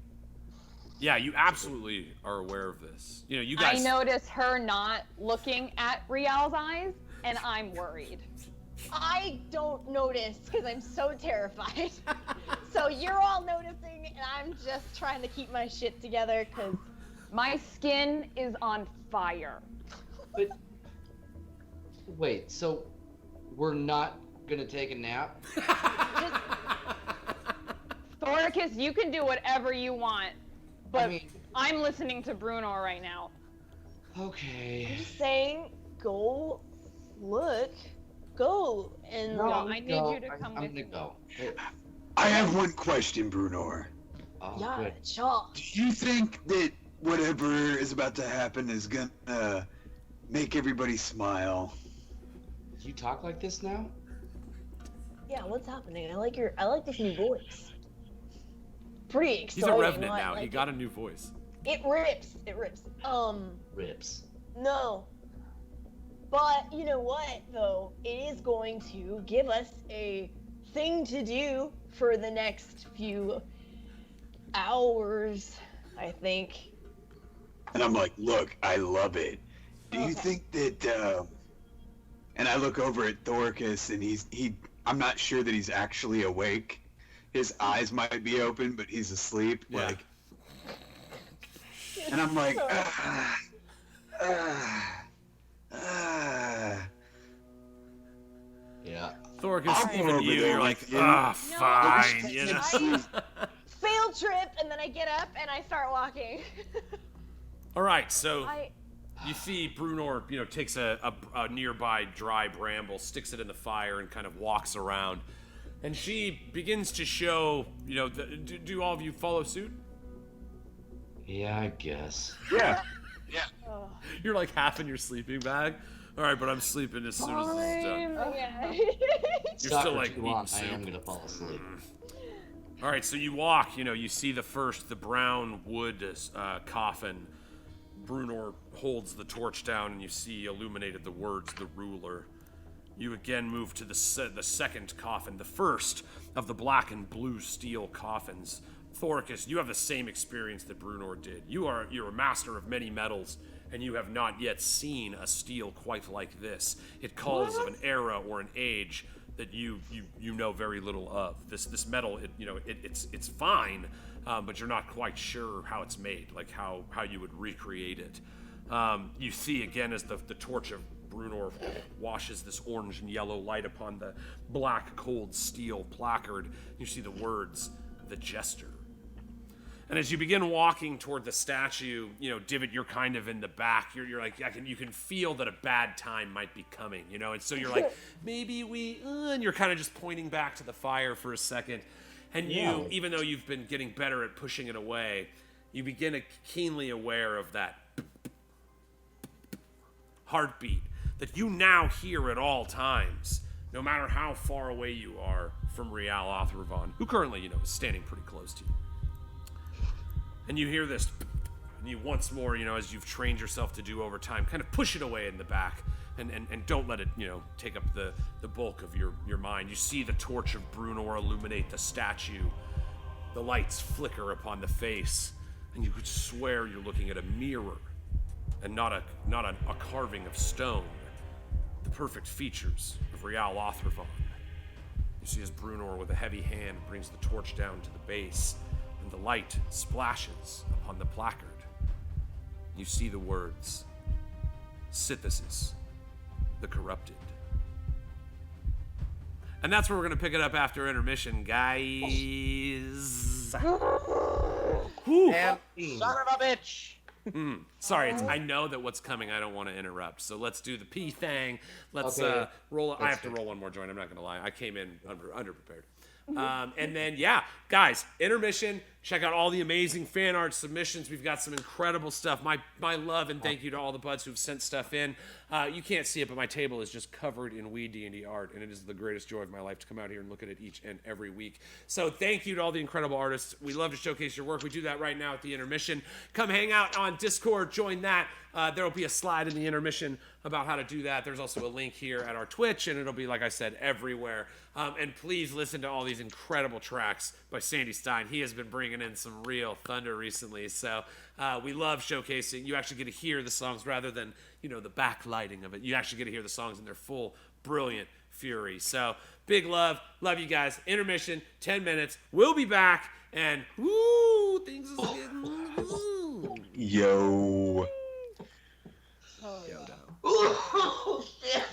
Yeah, you absolutely are aware of this. You know, you guys. I notice her not looking at Rial's eyes, and I'm worried. I don't notice because I'm so terrified. So you're all noticing, and I'm just trying to keep my shit together because My skin is on fire. But wait, so we're not gonna take a nap? Thoricus, you can do whatever you want, but I mean, I'm listening to Bruno right now. okay. I'm just saying, go look, go and No, I need you to come I'm with gonna me. go. I have one question, Brunor. Oh, yeah, good. sure. Do you think that whatever is about to happen is gonna make everybody smile? You talk like this now? Yeah, what's happening? I like this new voice. Pretty He's exciting. a revenant I now. like He got a new voice. it. It rips. Rips. No. But you know what, though? It is going to give us a thing to do for the next few hours, I think. And I'm like, look, I love it. Do you Okay. think that, and I look over at Thoricus and I'm not sure that he's actually awake. His eyes might be open, but he's asleep. Yeah. Like, and I'm like, Yeah. Thoricus, I'll go even over you, there you're like, with you. fine, you know. Fail trip, and then I get up and I start walking. All right, so I you see Brunor, you know, takes a nearby dry bramble, sticks it in the fire, and kind of walks around. And she begins to show, you know, do all of you follow suit? Yeah, I guess. yeah. oh, You're like half in your sleeping bag. All right, but I'm sleeping as soon as this is done. yeah. You're Stop still for like too long, eating I am soup. gonna fall asleep. All right, so you walk, you know, you see the brown wood coffin. Brunor holds the torch down, and you see illuminated the words, "The Ruler." You again move to the second coffin, the first of the black and blue steel coffins. Thoricus, you have the same experience that Brunor did. You're a master of many metals, and you have not yet seen a steel quite like this. It calls of an era or an age that you know very little of. This metal, it's fine, but you're not quite sure how it's made, like how you would recreate it. You see again as the torch of Brunor washes this orange and yellow light upon the black cold steel placard. You see the words, "The Jester." And as you begin walking toward the statue, you know, Divot, you're kind of in the back. You're like, you can feel that a bad time might be coming, you know? And so you're like, maybe and you're kind of just pointing back to the fire for a second. And you, even though you've been getting better at pushing it away, you begin to keenly aware of that heartbeat that you now hear at all times, no matter how far away you are from Rial Othravon, who currently, you know, is standing pretty close to you. And you hear this, and you once more, you know, as you've trained yourself to do over time, kind of push it away in the back. and don't let it, take up the bulk of your mind. You see the torch of Brunor illuminate the statue. The lights flicker upon the face, and you could swear you're looking at a mirror and not a carving of stone. The perfect features of Real Othravon. You see as Brunor with a heavy hand brings the torch down to the base, and the light splashes upon the placard. You see the words, Synthesis, the Corrupted. And that's where we're going to pick it up after intermission, guys. Whew. Son of a bitch. Sorry, I know that what's coming, I don't want to interrupt. So let's do the P thing. Let's Okay. roll. I have to roll one more joint. I'm not going to lie. I came in underprepared. And then, guys, intermission. Check out all the amazing fan art submissions. We've got some incredible stuff. My love and thank you to all the buds who've sent stuff in. You can't see it, but my table is just covered in WeeDnD art, and it is the greatest joy of my life to come out here and look at it each and every week. So thank you to all the incredible artists. We love to showcase your work. We do that right now at the intermission. Come hang out on Discord. Join that. There will be a slide in the intermission about how to do that. There's also a link here at our Twitch, and it'll be, like I said, everywhere. And please listen to all these incredible tracks by Sandy Stein. He has been bringing in some real thunder recently. So we love showcasing. You actually get to hear the songs rather than, the backlighting of it. You actually get to hear the songs in their full, brilliant fury. So big love. Love you guys. Intermission, 10 minutes. We'll be back. And, woo, things is getting, woo. Yo. Oh, shit.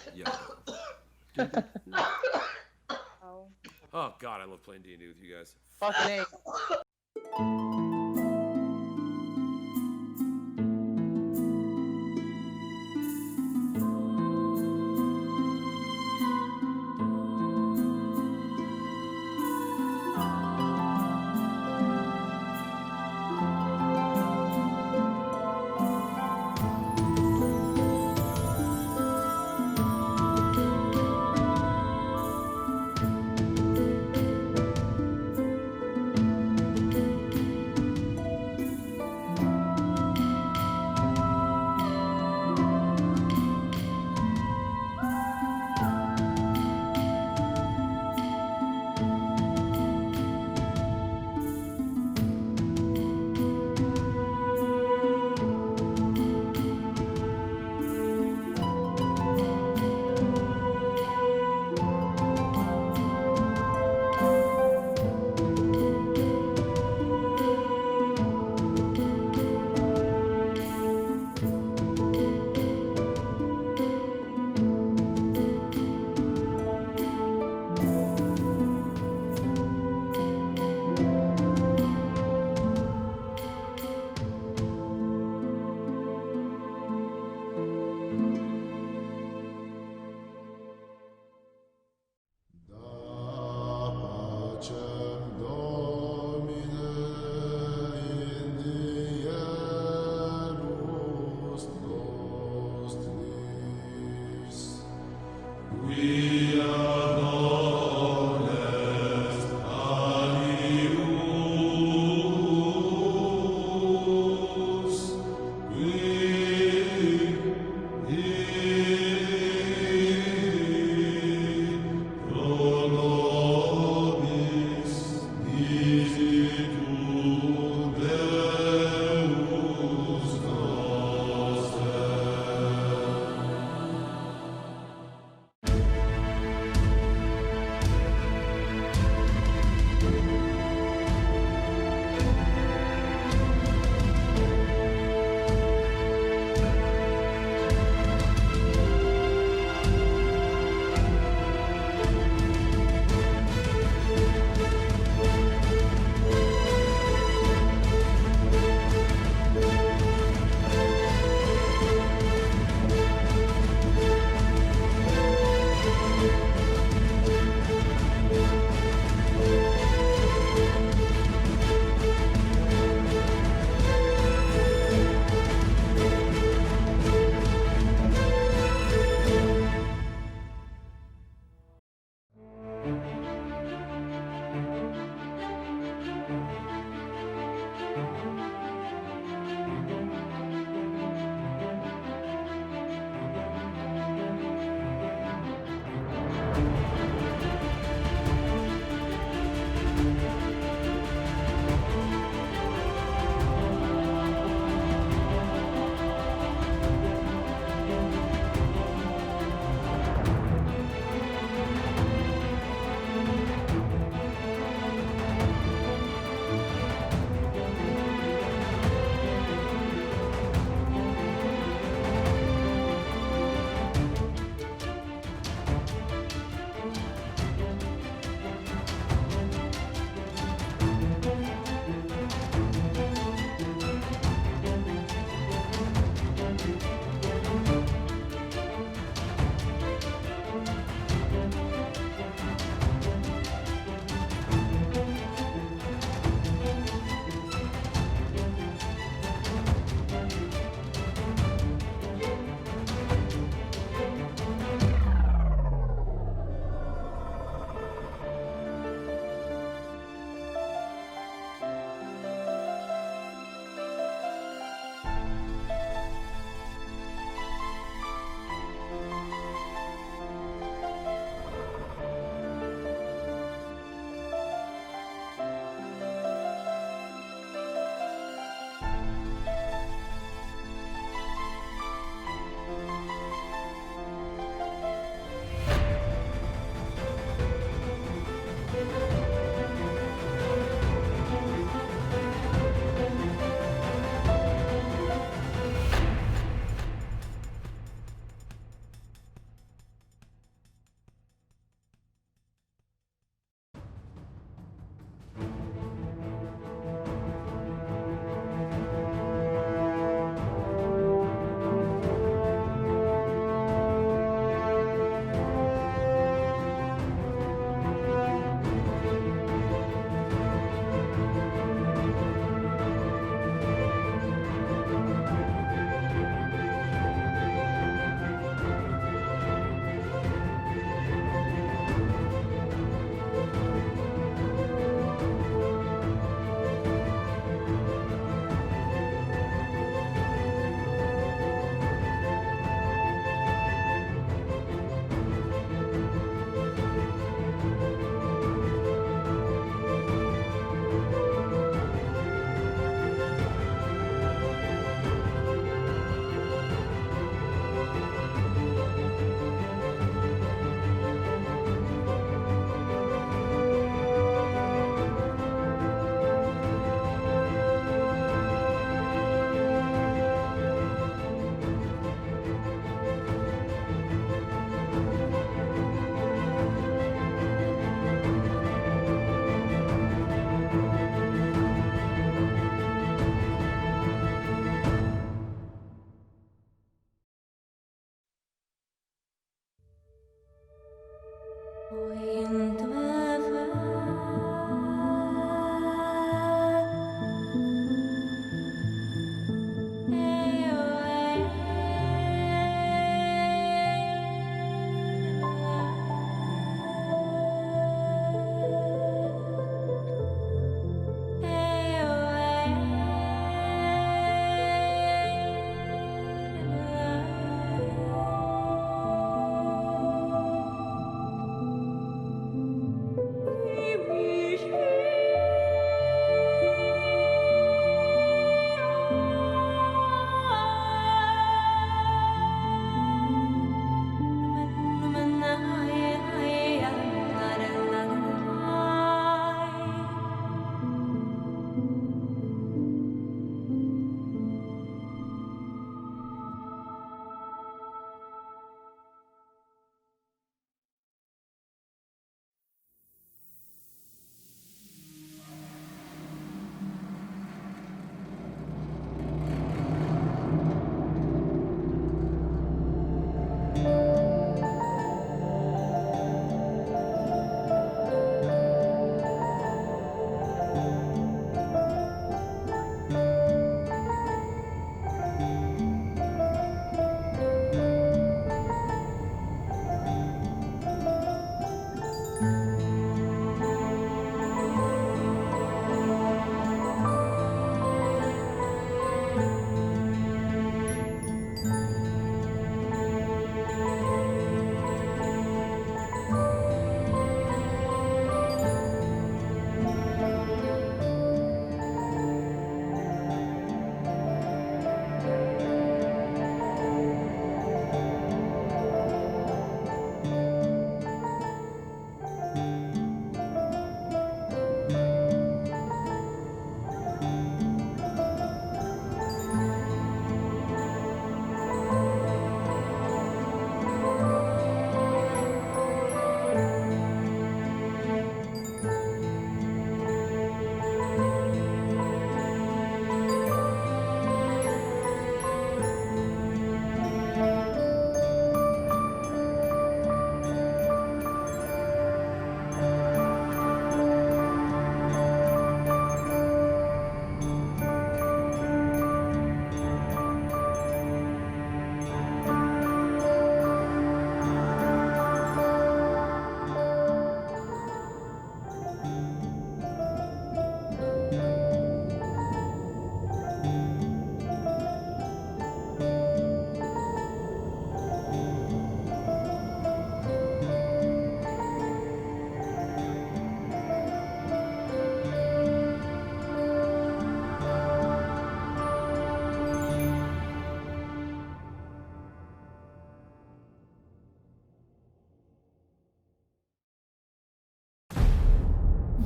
Oh, God, I love playing D&D with you guys. Fucking A.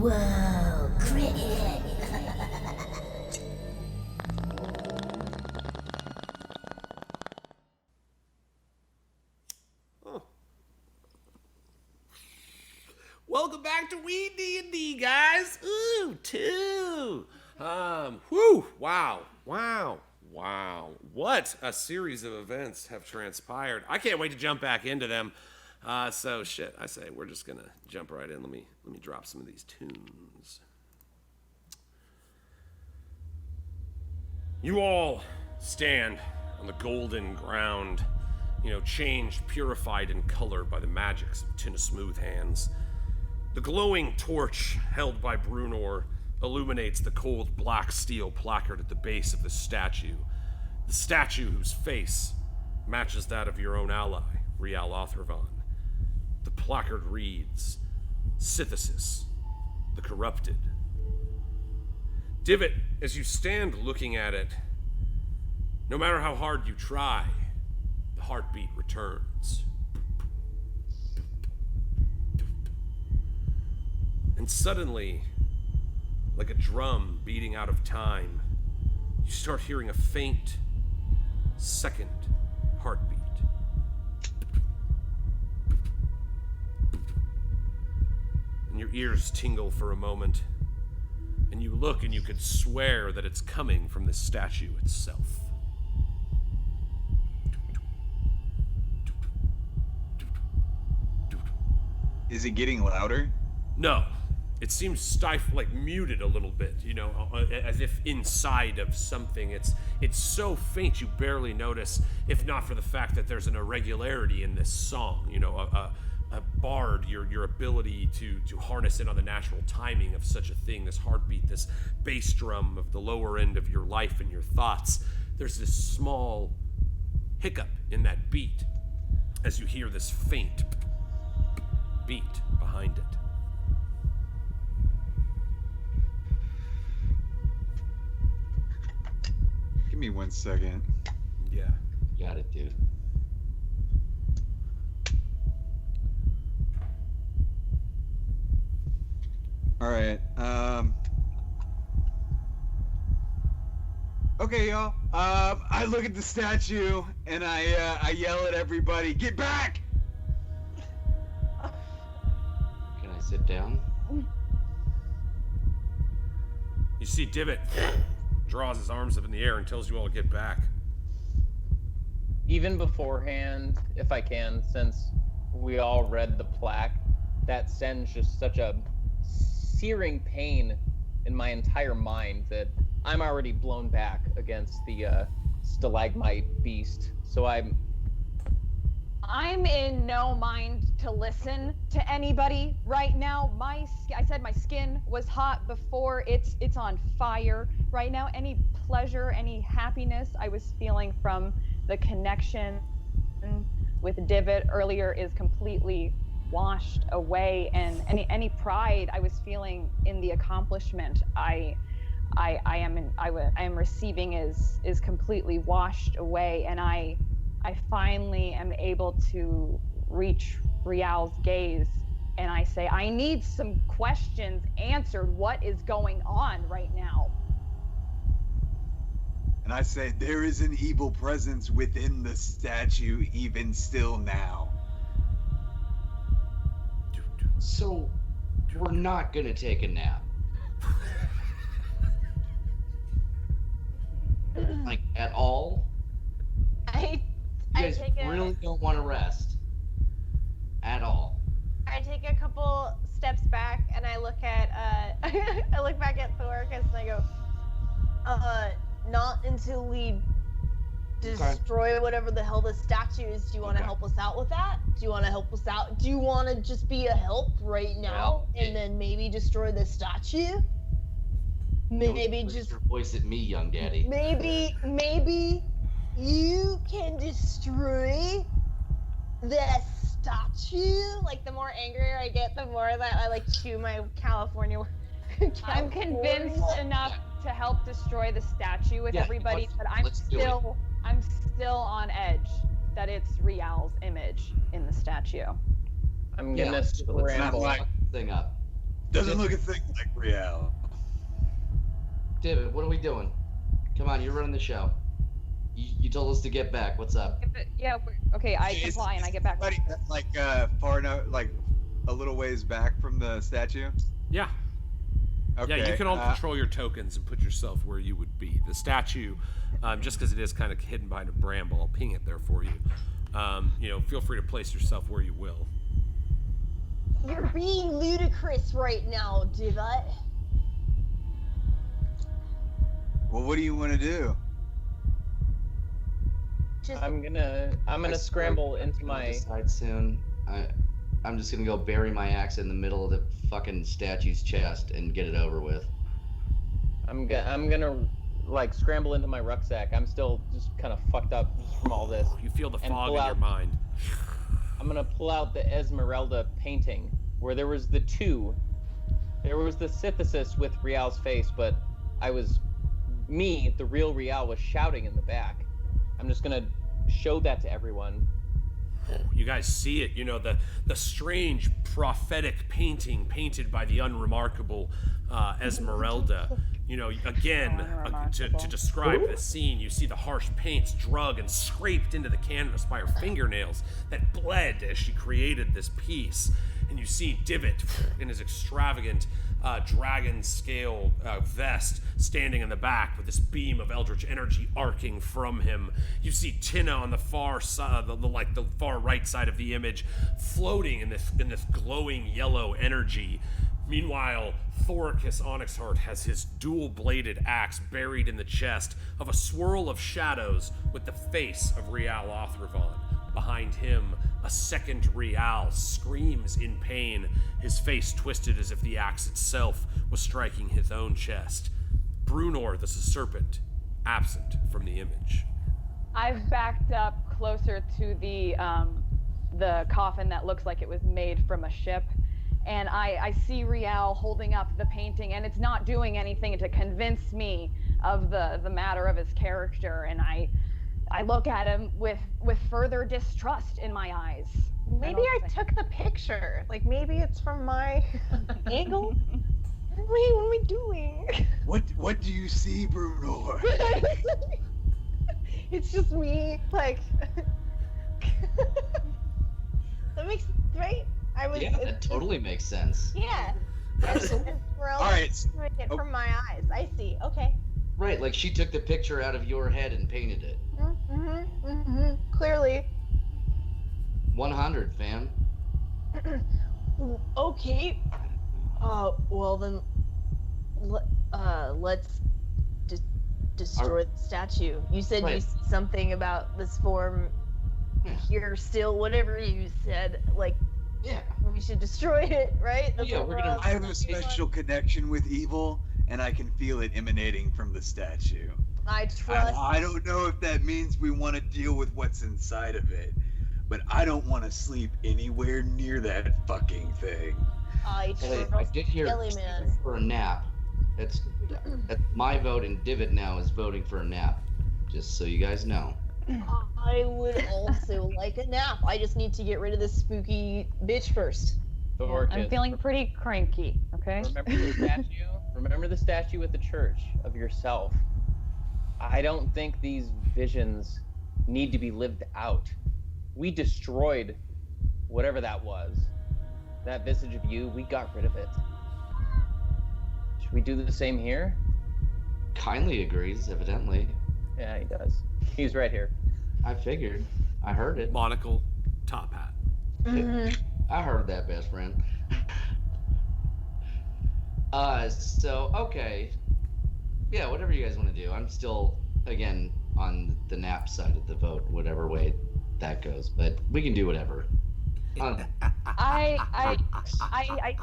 Whoa, cricket. Welcome back to Weed&d, guys. Ooh, two. Whew, wow. What a series of events have transpired. I can't wait to jump back into them. So shit, I say we're just gonna jump right in. Let me drop some of these tunes. You all stand on the golden ground, changed, purified in color by the magics of Tynna Smoothhands. The glowing torch held by Brunor illuminates the cold black steel placard at the base of the statue whose face matches that of your own ally, Rial Othervan. The placard reads, Synthesis, the Corrupted. Divot, as you stand looking at it, no matter how hard you try, the heartbeat returns. And suddenly, like a drum beating out of time, you start hearing a faint, second heartbeat. And your ears tingle for a moment, and you look and you could swear that it's coming from the statue itself. Is it getting louder? No. It seems stifled, like muted a little bit, you know, as if inside of something. It's so faint you barely notice, if not for the fact that there's an irregularity in this song. You know, a bard, your ability to harness in on the natural timing of such a thing, this heartbeat, this bass drum of the lower end of your life and your thoughts. There's this small hiccup in that beat as you hear this faint beat behind it. Give me 1 second. Yeah. Got it, dude. All right. Okay, y'all. I look at the statue and I yell at everybody, "Get back!" Can I sit down? You see Divot draws his arms up in the air and tells you all to get back. Even beforehand, if I can, since we all read the plaque, that sends just such a searing pain in my entire mind that I'm already blown back against the stalagmite beast. So I'm in no mind to listen to anybody right now. I said my skin was hot before. It's on fire right now. Any pleasure, any happiness I was feeling from the connection with Divot earlier is completely washed away, and any pride I was feeling in the accomplishment I am receiving is completely washed away, and I finally am able to reach Rial's gaze, and I say, I need some questions answered. What is going on right now? And I say, there is an evil presence within the statue, even still now. So, we're not gonna take a nap. Like, at all? You guys really don't want to rest? At all? I take a couple steps back and I look at I look back at Thoricus and I go, not until we destroy whatever the hell the statue is. Do you want to help us out with that? Do you want to help us out? Do you want to just be a help right now and then maybe destroy the statue? Maybe Raise just your voice at me, young daddy. maybe you can destroy the statue. Like, the more angrier I get, the more that I like chew my California. I'm convinced enough to help destroy the statue with everybody, but I'm still on edge that it's Rial's image in the statue. I'm gonna scramble. Thing up. Doesn't look a thing like Rial. David, what are we doing? Come on, you're running the show. You told us to get back. What's up? Yeah, okay, I comply and I get back. Like far enough, like a little ways back from the statue. Yeah. Okay. Yeah, you can all control your tokens and put yourself where you would be. The statue, just because it is kind of hidden behind a bramble, I'll ping it there for you. You know, feel free to place yourself where you will. You're being ludicrous right now, Divot. Well, what do you want to do? I'm gonna scramble into my. Decide soon. I'm just gonna go bury my axe in the middle of the fucking statue's chest and get it over with. I'm gonna like scramble into my rucksack. I'm still just kind of fucked up from all this. You feel the fog in your mind. I'm gonna pull out the Esmeralda painting where there was the two. There was the synthesis with Rial's face, but the real Rial was shouting in the back. I'm just gonna show that to everyone. You guys see it, you know, the strange prophetic painting painted by the unremarkable Esmeralda. You know, again, to describe this scene, you see the harsh paints drug and scraped into the canvas by her fingernails that bled as she created this piece. And you see Divot in his extravagant dragon scale vest standing in the back with this beam of eldritch energy arcing from him. You see Tynna on the far side, the far right side of the image, floating in this glowing yellow energy. Meanwhile, Thoricus Onyxheart has his dual-bladed axe buried in the chest of a swirl of shadows with the face of Rial Othravan. Behind him, a second Rial screams in pain, his face twisted as if the axe itself was striking his own chest. Brunor the serpent, absent from the image. I've backed up closer to the coffin that looks like it was made from a ship, and I see Rial holding up the painting, and it's not doing anything to convince me of the matter of his character, and I look at him with further distrust in my eyes. Maybe I took the picture. Like, maybe it's from my angle. Wait, what am I doing? What do you see, Bruno? It's just me, like. That makes right. Yeah, that totally makes sense. Yeah. All right. It from my eyes. I see. Okay. Right, like she took the picture out of your head and painted it. Clearly. 100, fam. Okay. Well then, let's destroy the statue. You said you see something about this form here still, whatever you said, like, we should destroy it, right? That's we're gonna. I have a special connection with evil, and I can feel it emanating from the statue. I trust. I don't know if that means we want to deal with what's inside of it, but I don't want to sleep anywhere near that fucking thing. I did hear for a nap. That's my vote, and Divot now is voting for a nap. Just so you guys know. I would also like a nap. I just need to get rid of this spooky bitch first. I'm feeling pretty cranky, okay? Remember the statue? Remember the statue at the church of yourself. I don't think these visions need to be lived out. We destroyed whatever that was. That visage of you, we got rid of it. Should we do the same here? Kindly agrees, evidently. Yeah, he does. He's right here. I figured. I heard it. Monocle, top hat. I heard that, best friend. So, okay. Yeah, whatever you guys want to do. I'm still, again, on the nap side of the vote, whatever way that goes. But we can do whatever. I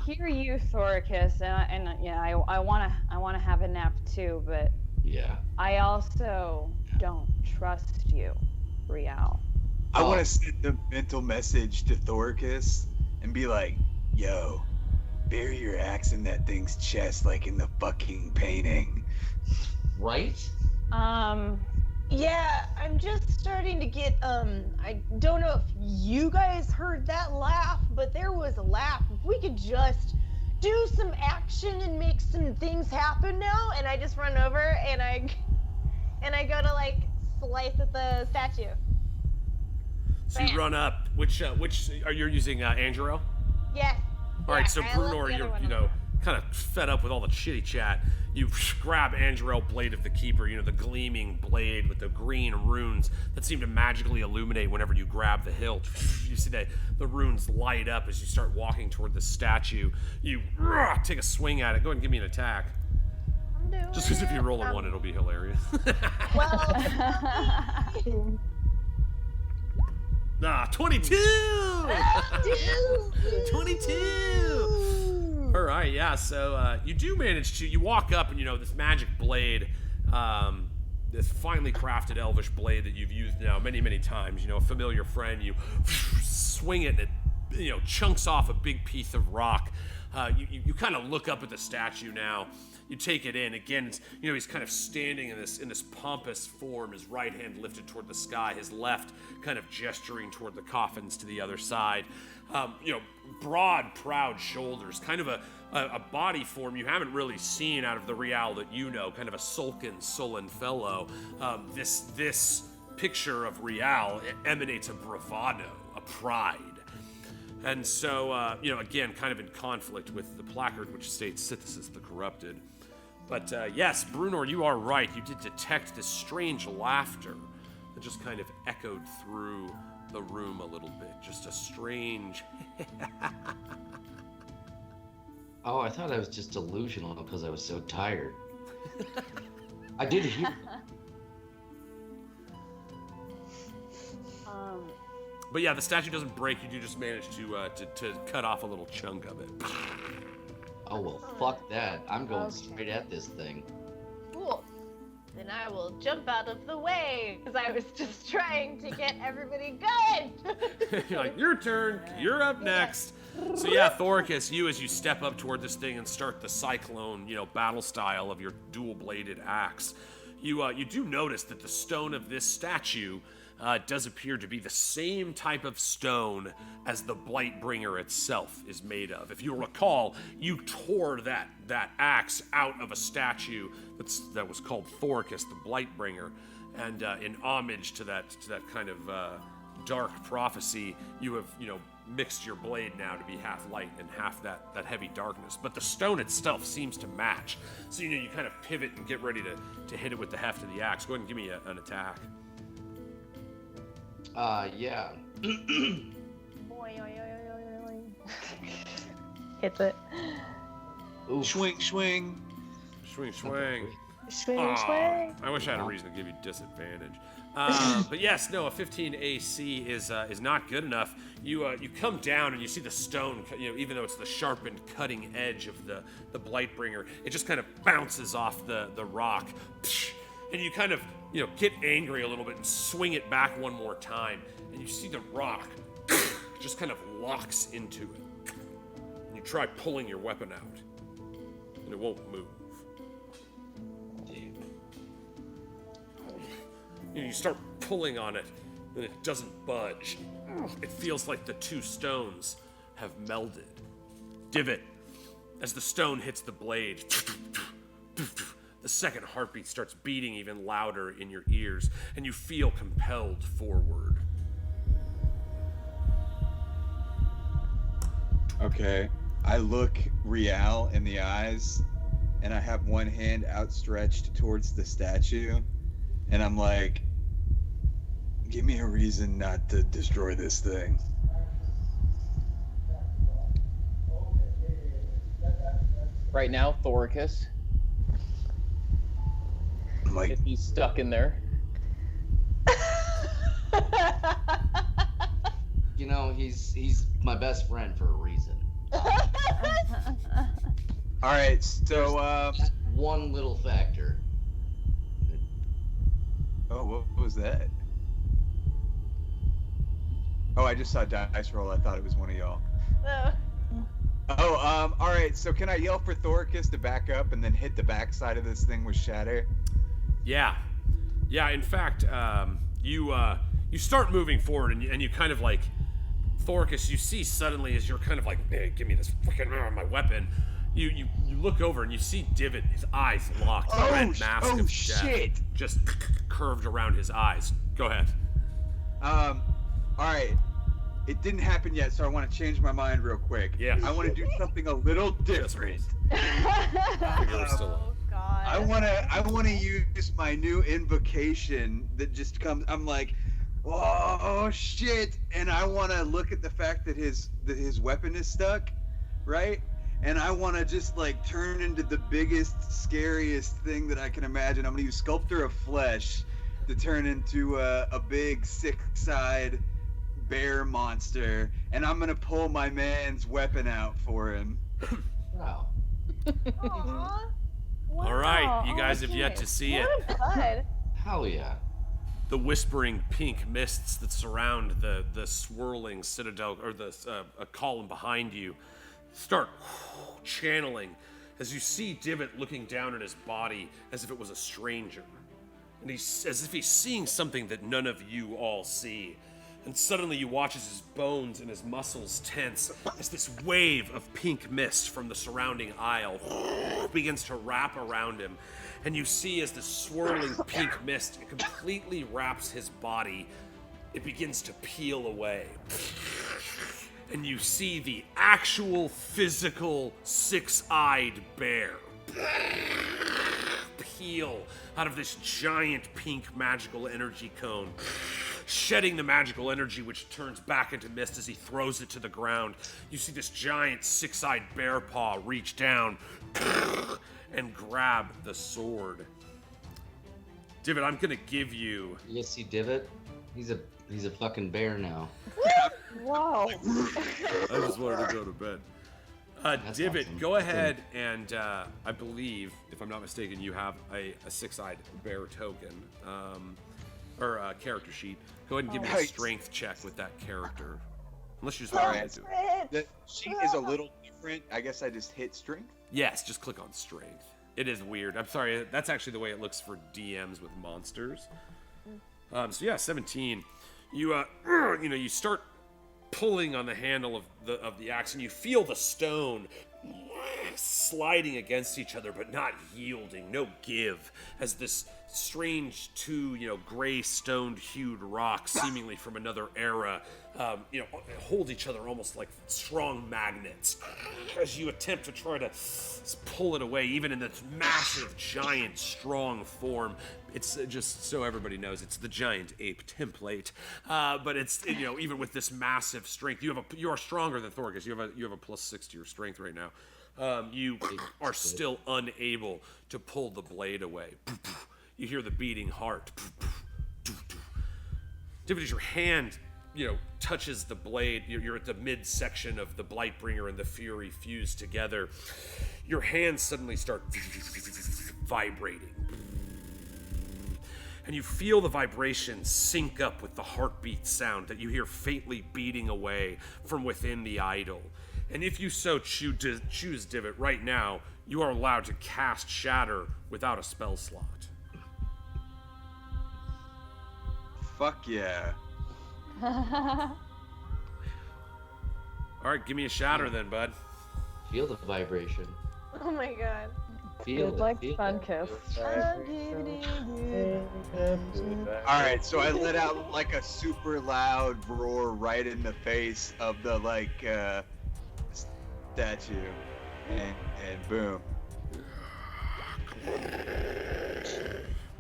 hear you, Thoricus, and yeah, I wanna have a nap too, but yeah, I also don't trust you, Rial. I want to send a mental message to Thoricus and be like, "Yo, bury your axe in that thing's chest, like in the fucking painting." Right? Yeah, I'm just starting to get, I don't know if you guys heard that laugh, but there was a laugh. If we could just do some action and make some things happen now, and I just run over and I go to, like, slice at the statue. So you run up, which are you using, Angelo? Yes. All right, so Brunor, you're, kind of fed up with all the shitty chat. You grab Andrel, Blade of the Keeper, the gleaming blade with the green runes that seem to magically illuminate whenever you grab the hilt. You see the runes light up as you start walking toward the statue. You take a swing at it. Go ahead and give me an attack. I'm doing Just because if you roll a 1, it'll be hilarious. Well, 22! 22! All right, yeah, so you do manage to, you walk up and, this magic blade, this finely crafted elvish blade that you've used now many, many times, a familiar friend, you swing it and it, chunks off a big piece of rock. You kind of look up at the statue now. You take it in. Again, it's, he's kind of standing in this pompous form, his right hand lifted toward the sky, his left kind of gesturing toward the coffins to the other side. Broad, proud shoulders, kind of a body form you haven't really seen out of the Real that you know, kind of a sullen fellow. This picture of Real emanates a bravado, a pride. And so, again, kind of in conflict with the placard which states Sithis the Corrupted. But yes, Brunor, you are right. You did detect this strange laughter that just kind of echoed through the room a little bit. Just a strange... Oh, I thought I was just delusional because I was so tired. I did hear. But yeah, the statue doesn't break. You do just manage to cut off a little chunk of it. Oh, well, fuck that. I'm going straight at this thing. Cool. Then I will jump out of the way, because I was just trying to get everybody going. You're like, your turn. You're up next. So yeah, Thoricus, as you step up toward this thing and start the cyclone, battle style of your dual-bladed axe, you do notice that the stone of this statue does appear to be the same type of stone as the Blightbringer itself is made of. If you recall, you tore that axe out of a statue that was called Thoricus, the Blightbringer, and in homage to that kind of dark prophecy, you have mixed your blade now to be half light and half that heavy darkness. But the stone itself seems to match, so you kind of pivot and get ready to hit it with the heft of the axe. Go ahead and give me an attack. Yeah. Hits it. Ooh. Swing, swing. Swing, swing. Swing, Aw, swing. I wish I had a reason to give you disadvantage. But yes, no, a 15 AC is not good enough. You come down and you see the stone, even though it's the sharpened cutting edge of the Blightbringer, it just kind of bounces off the rock. And you kind of, get angry a little bit and swing it back one more time. And you see the rock just kind of locks into it. And you try pulling your weapon out, and it won't move. You start pulling on it, and it doesn't budge. It feels like the two stones have melded. Divot. As the stone hits the blade, the second heartbeat starts beating even louder in your ears, and you feel compelled forward. Okay. I look Real in the eyes, and I have one hand outstretched towards the statue, and I'm like, give me a reason not to destroy this thing. Right now, Thoricus, I'm like, if he's stuck in there. He's my best friend for a reason. all right, so, That one little factor. oh, what was that? Oh, I just saw dice roll. I thought it was one of y'all. Oh, all right. So can I yell for Thoricus to back up and then hit the backside of this thing with Shatter? Yeah. In fact, you start moving forward, and you kind of like, Thoricus, you see suddenly as you're kind of like, hey, give me this fucking my weapon. You look over and you see Divot, his eyes locked, the red mask of death shit! just curved around his eyes. Go ahead. All right. It didn't happen yet, so I want to change my mind real quick. Yeah. I want to do something a little different. You're still up. Oh God. I want to use my new invocation that just comes. I'm like, oh shit, and I want to look at the fact that his weapon is stuck, right? And I want to just like turn into the biggest, scariest thing that I can imagine. I'm gonna use Sculptor of Flesh to turn into a big, sick-side bear monster, and I'm gonna pull my man's weapon out for him. Wow. Aw. Wow. All right, you guys have Okay. yet to see it. What a bud. Hell yeah. The whispering pink mists that surround the swirling citadel, or the a column behind you, start channeling as you see Divot looking down at his body as if it was a stranger. And he's as if he's seeing something that none of you all see. And suddenly you watch as his bones and his muscles tense as this wave of pink mist from the surrounding aisle begins to wrap around him. And you see as the swirling pink mist completely wraps his body, it begins to peel away. And you see the actual physical six-eyed bear peel out of this giant pink magical energy cone, shedding the magical energy which turns back into mist as he throws it to the ground. You see this giant six-eyed bear paw reach down and grab the sword. Divot, I'm gonna give you... You see Divot? He's a fucking bear now. Whoa. I just wanted to go to bed. Divot, awesome. go ahead and I believe, if I'm not mistaken, you have a six-eyed bear token, or a character sheet. Go ahead and give me a Nice. strength check with that character. Unless you just want Alright. to do it. The sheet is a little different. I guess I just hit strength. Yes, just click on strength. It is weird. I'm sorry, that's actually the way it looks for DMs with monsters. So yeah, 17. You you start pulling on the handle of the axe, and you feel the stone sliding against each other, but not yielding, no give, as this strange two, gray stoned-hued rocks, seemingly from another era, hold each other almost like strong magnets. As you attempt to try to pull it away, even in this massive, giant, strong form, it's just so everybody knows it's the giant ape template. But it's even with this massive strength, you are stronger than Thorgus. You have a +6 to your strength right now. You are still unable to pull the blade away. You hear the beating heart. Divot, as your hand, touches the blade, you're at the midsection of the Blightbringer and the Fury fused together. Your hands suddenly start vibrating. And you feel the vibration sync up with the heartbeat sound that you hear faintly beating away from within the idol. And if you so choose Divot right now, you are allowed to cast Shatter without a spell slot. Fuck yeah. All right, give me a Shatter then, bud. Feel the vibration. Oh my god. Feel It's it. like feel Fun it. Kiss. All right, so I let out like a super loud roar right in the face of the statue, and boom.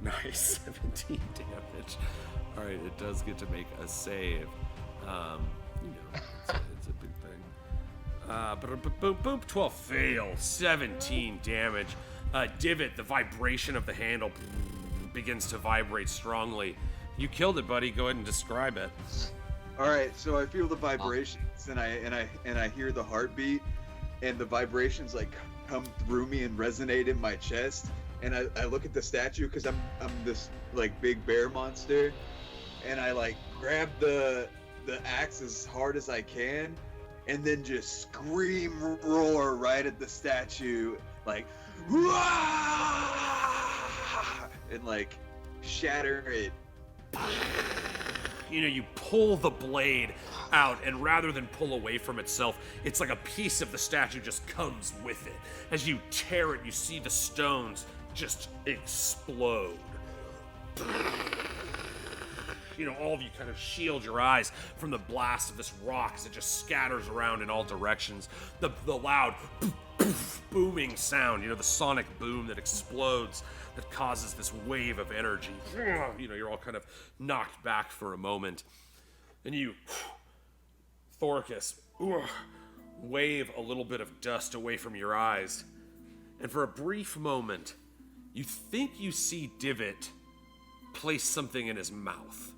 Nice, 17 damage. All right, it does get to make a save. It's a big thing. Boom, boom, 12 fail, 17 damage. Divot, the vibration of the handle begins to vibrate strongly. You killed it, buddy. Go ahead and describe it. All right, so I feel the vibrations, and I hear the heartbeat, and the vibrations like come through me and resonate in my chest. And I look at the statue because I'm this like big bear monster, and I like grab the axe as hard as I can, and then just scream roar right at the statue like, "Wah!" and like shatter it. You pull the blade out, and rather than pull away from itself, it's like a piece of the statue just comes with it. As you tear it, you see the stones just explode. All of you kind of shield your eyes from the blast of this rock as it just scatters around in all directions. The loud booming sound, the sonic boom that explodes, that causes this wave of energy. You're all kind of knocked back for a moment. And you, Thorkus, wave a little bit of dust away from your eyes. And for a brief moment, you think you see Divot place something in his mouth.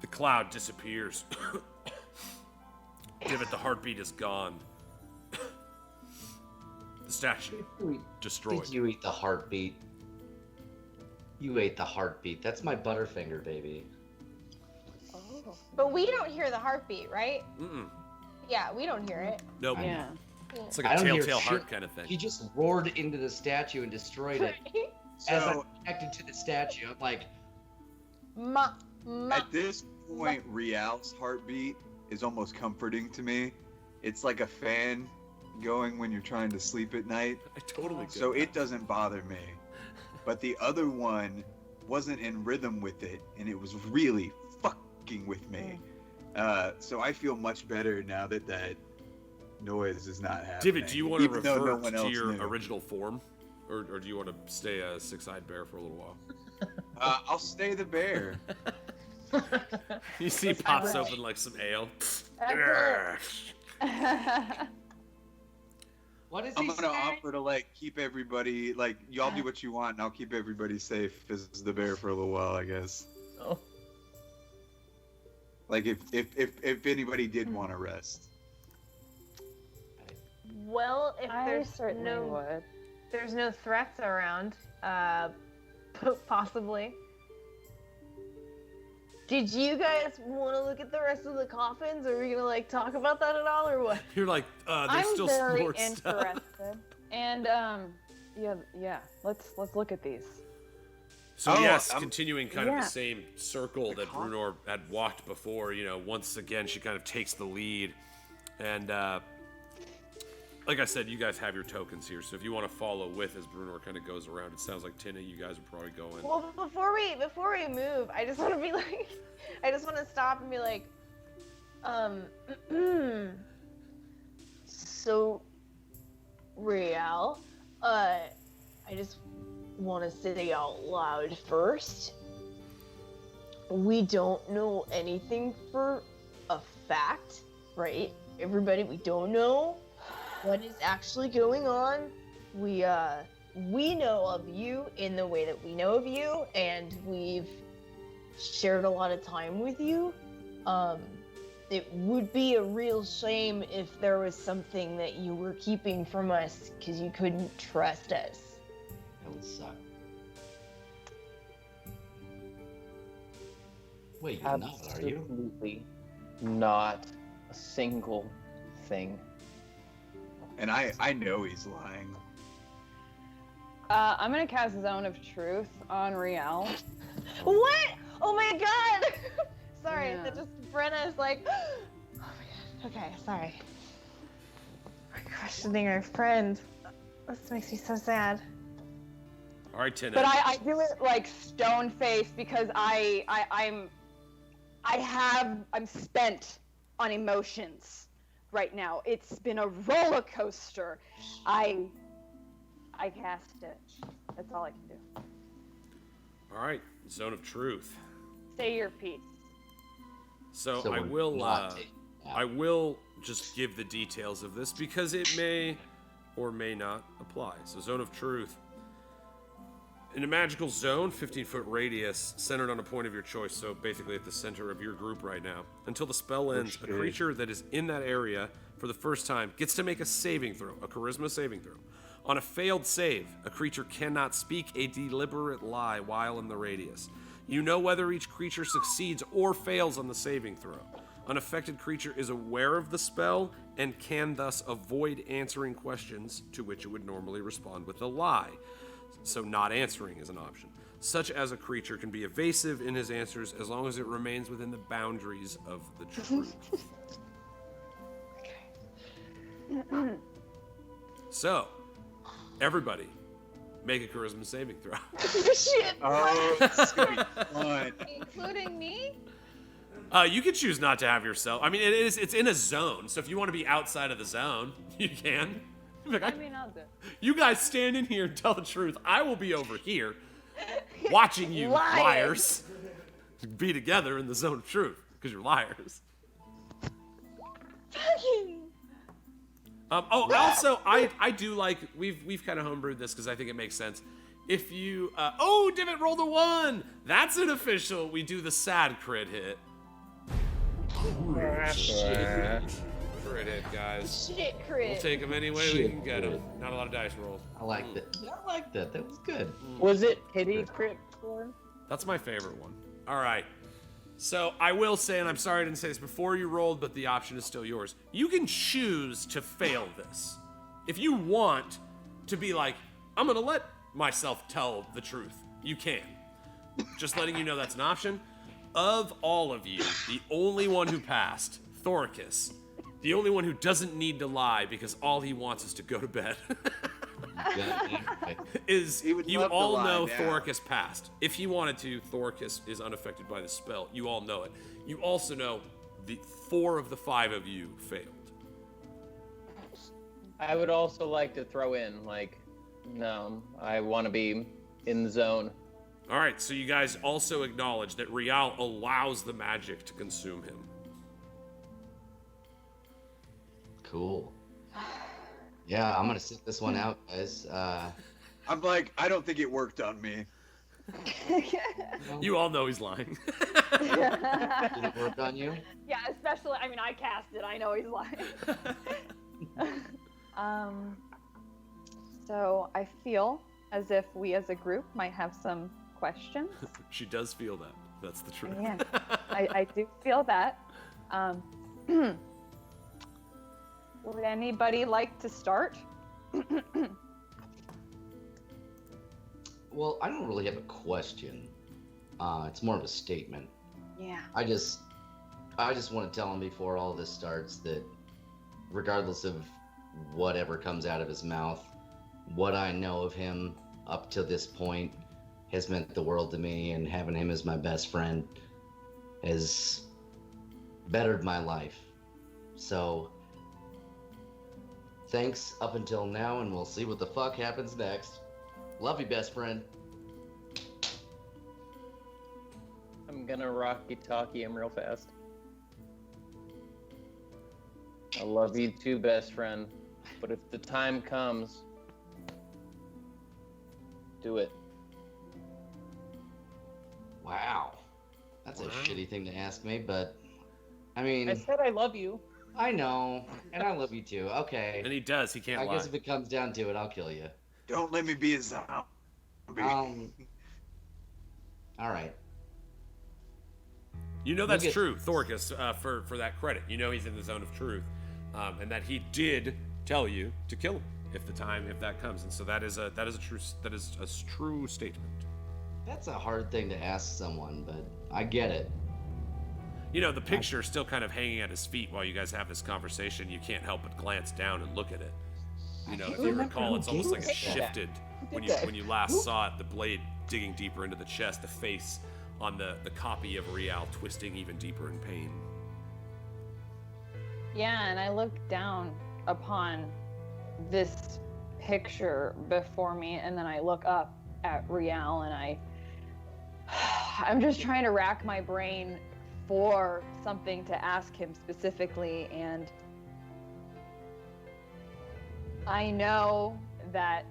The cloud disappears. Divot, the heartbeat is gone. The statue destroyed. Did you eat the heartbeat? You ate the heartbeat. That's my Butterfinger, baby. Oh. But we don't hear the heartbeat, right? Mm-mm. Yeah, we don't hear it. Nope. Yeah. It's like I a don't hear telltale heart shit. kind of thing. He just roared into the statue and destroyed it. As I'm So connected to the statue, I'm like, Ma. at this point, Real's heartbeat is almost comforting to me. It's like a fan going when you're trying to sleep at night. I totally get So that. it doesn't bother me. But the other one wasn't in rhythm with it, and it was really fucking with me. So I feel much better now that that noise is not happening. Divot, do you want to even though revert no one to else your knew. original form? Or do you want to stay a six-eyed bear for a little while? I'll stay the bear. You see pops open like some ale. what is I'm he gonna saying? offer to like keep everybody like y'all do what you want, and I'll keep everybody safe as the bear for a little while, I guess. Oh. Like if anybody did want to rest. Well, if I there's certainly would. there's no threats around, possibly. Did you guys want to look at the rest of the coffins? Are we gonna like talk about that at all, or what? You're like, there's I'm still very more stuff. interested. And yeah. Let's look at these. So Oh, yes, I'm- continuing kind of Yeah. the same circle that Brunor had walked before, once again she kind of takes the lead. And like I said, you guys have your tokens here, so if you want to follow with as Brunor kind of goes around, it sounds like Tynna, you guys are probably going. Well, before we move, I just want to be like, I just want to stop and be like, so, Real, I just want to say out loud first, we don't know anything for a fact, right? Everybody, we don't know what is actually going on. We know of you in the way that we know of you, and we've shared a lot of time with you. It would be a real shame if there was something that you were keeping from us because you couldn't trust us. That would suck. Wait, you're not, are you? Absolutely not a single thing. And I know he's lying. I'm gonna cast Zone of Truth on Real. What? Oh my god! Sorry, Yeah. that just Brenna's like, oh my god. Okay, sorry. We're questioning our friend. This makes me so sad. All right, Tynna. But I do it like stone faced because I'm spent on emotions right now. It's been a roller coaster. I cast it. That's all I can do. All right, Zone of Truth. Say your piece. So So I we're will not taking it out. I will just give the details of this because it may or may not apply. So Zone of Truth. In a magical zone, 15-foot radius, centered on a point of your choice, so basically at the center of your group right now. Until the spell ends, a creature that is in that area for the first time gets to make a saving throw, a charisma saving throw. On a failed save, a creature cannot speak a deliberate lie while in the radius. You know whether each creature succeeds or fails on the saving throw. An affected creature is aware of the spell and can thus avoid answering questions to which it would normally respond with a lie. So not answering is an option. Such as a creature can be evasive in his answers as long as it remains within the boundaries of the truth. So, everybody, make a charisma saving throw. Shit! Oh, it's gonna be fun. Including me? You can choose not to have yourself. I mean, it's in a zone, so if you want to be outside of the zone, you can. Like, I mean, I'll do. you guys stand in here and tell the truth. I will be over here watching you Liars. liars be together in the zone of truth because you're liars. Also, I do like we've kind of homebrewed this because I think it makes sense. If you Divot rolled a 1. That's an official. We do the sad crit hit. Crit hit, guys. Shit, We'll crit. take them any way we Shit can get them. crit. Not a lot of dice rolled. I like that. I like that. That was good. Was it pity crit score? That's my favorite one. All right. So I will say, and I'm sorry I didn't say this before you rolled, but the option is still yours. You can choose to fail this. If you want to be like, I'm gonna let myself tell the truth, you can. Just letting you know that's an option. Of all of you, the only one who passed, Thoricus, the only one who doesn't need to lie because all he wants is to go to bed, is He would you love to all lie know now. Thoricus passed. If he wanted to, Thoricus is unaffected by the spell. You all know it. You also know the 4 of the 5 of you failed. I would also like to throw in, like, no, I want to be in the zone. All right, so you guys also acknowledge that Rial allows the magic to consume him. Cool. Yeah, I'm gonna sit this one out, guys. I'm like, I don't think it worked on me. You all know he's lying. Did it work on you? Yeah, especially, I mean, I cast it. I know he's lying. So I feel as if we as a group might have some questions. She does feel that. That's the truth. Yeah, I do feel that. Would anybody like to start? Well, I don't really have a question. It's more of a statement. Yeah. I just want to tell him before all this starts that regardless of whatever comes out of his mouth, what I know of him up to this point has meant the world to me, and having him as my best friend has bettered my life. So, thanks up until now, and we'll see what the fuck happens next. Love you, best friend. I'm gonna rocky-talkie him real fast. I love you too, best friend. But if the time comes, do it. Wow. That's a shitty thing to ask me, but I mean, I said I love you. I know, and I love you too. Okay. And he does. He can't I lie. guess if it comes down to it, I'll kill you. Don't let me be a zombie. All right. You know that's Look at- true, Thoricus, for that credit. You know he's in the zone of truth, and that he did tell you to kill him if that comes. And so that is a true statement. That's a hard thing to ask someone, but I get it. You know, the picture is still kind of hanging at his feet while you guys have this conversation. You can't help but glance down and look at it. You know, if you recall, it's almost like it shifted when you last saw it. The blade digging deeper into the chest, the face on the copy of Rial twisting even deeper in pain. Yeah, and I look down upon this picture before me, and then I look up at Rial, and I'm just trying to rack my brain for something to ask him specifically, and I know that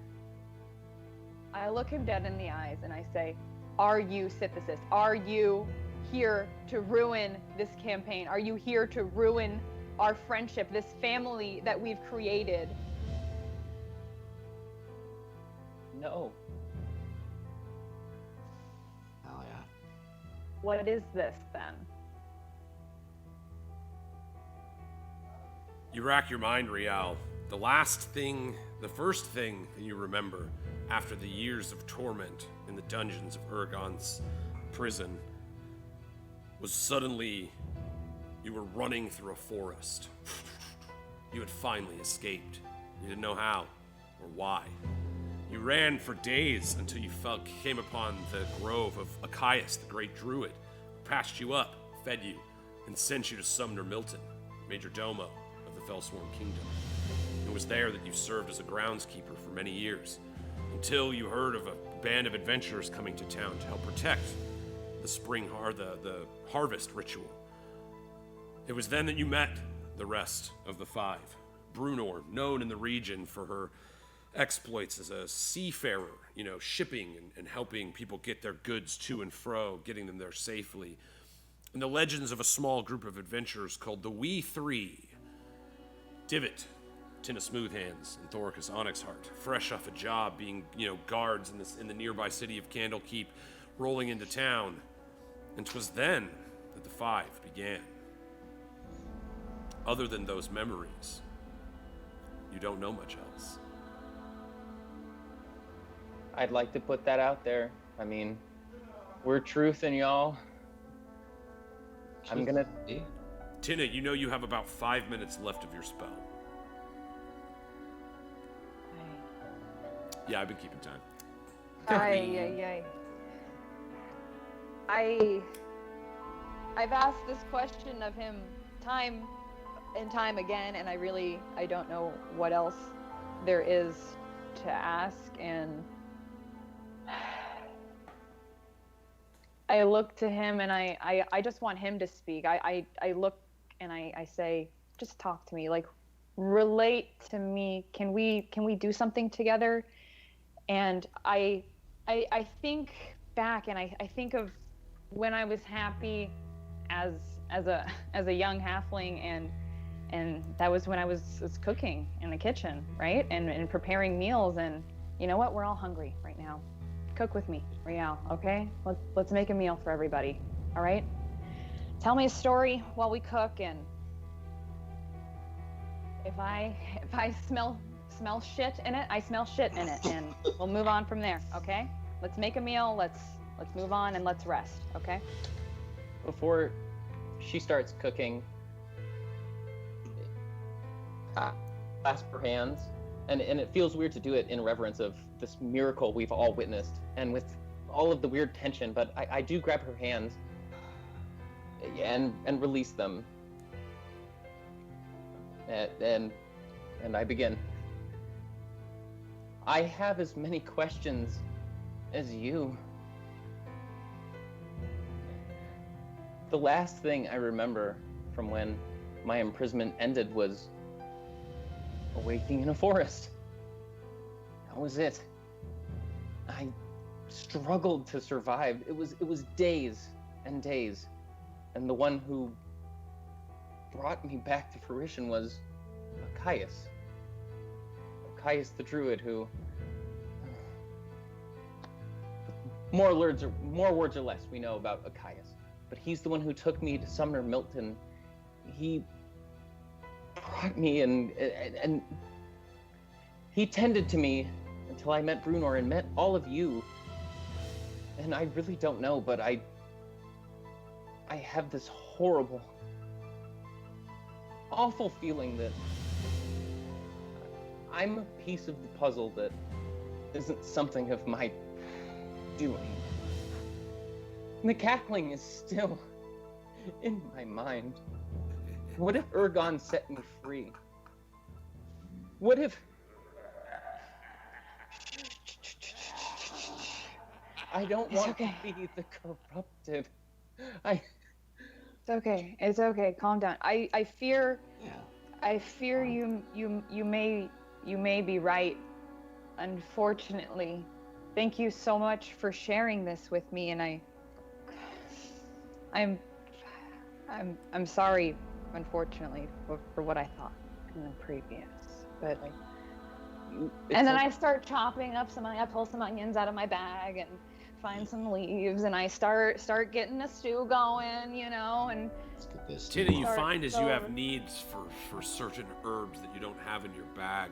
I look him dead in the eyes and I say, are you Synthesis? Are you here to ruin this campaign? Are you here to ruin our friendship, this family that we've created? No. Hell yeah. What is this then? You rack your mind, Rial. The first thing that you remember after the years of torment in the dungeons of Urgon's prison was suddenly you were running through a forest. You had finally escaped. You didn't know how or why. You ran for days until you came upon the grove of Achias, the great druid, who patched you up, fed you, and sent you to Sumner Milton, major domo of the Fellsworn Kingdom. It was there that you served as a groundskeeper for many years, until you heard of a band of adventurers coming to town to help protect the harvest ritual. It was then that you met the rest of the 5. Brunor, known in the region for her exploits as a seafarer, shipping and helping people get their goods to and fro, getting them there safely. And the legends of a small group of adventurers called the We 3. Divot, Tynna Smoothhands, and Thoricus Onyxheart, fresh off a job being, guards in the nearby city of Candlekeep, rolling into town. And 'twas then that the five began. Other than those memories, you don't know much else. I'd like to put that out there. I mean, we're truth and y'all. I'm gonna... Tynna, you know you have about 5 minutes left of your spell. Yeah, I've been keeping time. I've asked this question of him time and time again, and I don't know what else there is to ask, and I look to him and I just want him to speak. I look and I say, just talk to me, like relate to me. Can we do something together? And I think back and I think of when I was happy as a young halfling, and that was when I was cooking in the kitchen, right? And preparing meals, and you know what? We're all hungry right now. Cook with me, Rial, okay? Let's make a meal for everybody, all right? Tell me a story while we cook, and if I smell shit in it, I smell shit in it, and we'll move on from there, okay? Let's make a meal, let's move on, and let's rest, okay? Before she starts cooking, clasp her hands, and it feels weird to do it in reverence of this miracle we've all witnessed, and with all of the weird tension, but I do grab her hands and release them, and I begin. I have as many questions as you. The last thing I remember from when my imprisonment ended was awakening in a forest. That was it. I struggled to survive. It was days and days. And the one who brought me back to fruition was Caius. Caius the Druid, who... More words or less we know about Caius. But he's the one who took me to Sumner Milton. He brought me and he tended to me until I met Brunor and met all of you. And I really don't know, but I have this horrible, awful feeling that I'm a piece of the puzzle that isn't something of my doing. And the cackling is still in my mind. What if Ergon set me free? What if... I don't want to be the corrupted. It's okay. Calm down. I fear you may be right. Unfortunately, thank you so much for sharing this with me, and I'm sorry, unfortunately, for what I thought in the previous. But and then I start chopping up I pull some onions out of my bag and find some leaves, and I start getting a stew going, you know, and Tynna, you find as you have needs for certain herbs that you don't have in your bag,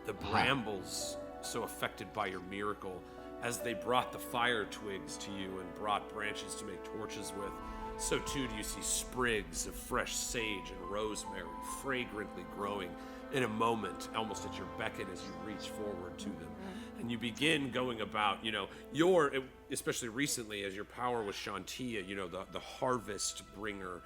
the brambles so affected by your miracle, as they brought the fire twigs to you and brought branches to make torches with, so too do you see sprigs of fresh sage and rosemary fragrantly growing in a moment, almost at your beckon as you reach forward to them. And you begin going about, you know, especially recently as your power was Chauntea, you know, the harvest bringer,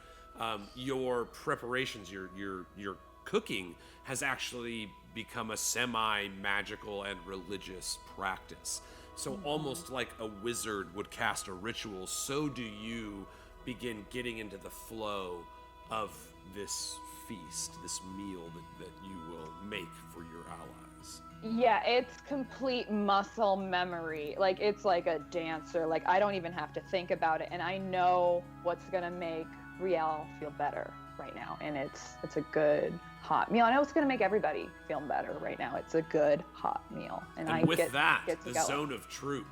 your preparations, your cooking has actually become a semi-magical and religious practice. So almost like a wizard would cast a ritual, so do you begin getting into the flow of this feast, this meal that you will make for your allies. Yeah, it's complete muscle memory. Like, it's like a dancer. Like, I don't even have to think about it, and I know what's gonna make Rial feel better right now. And it's a good hot meal. I know it's gonna make everybody feel better right now. It's a good hot meal. And with that, the zone of truth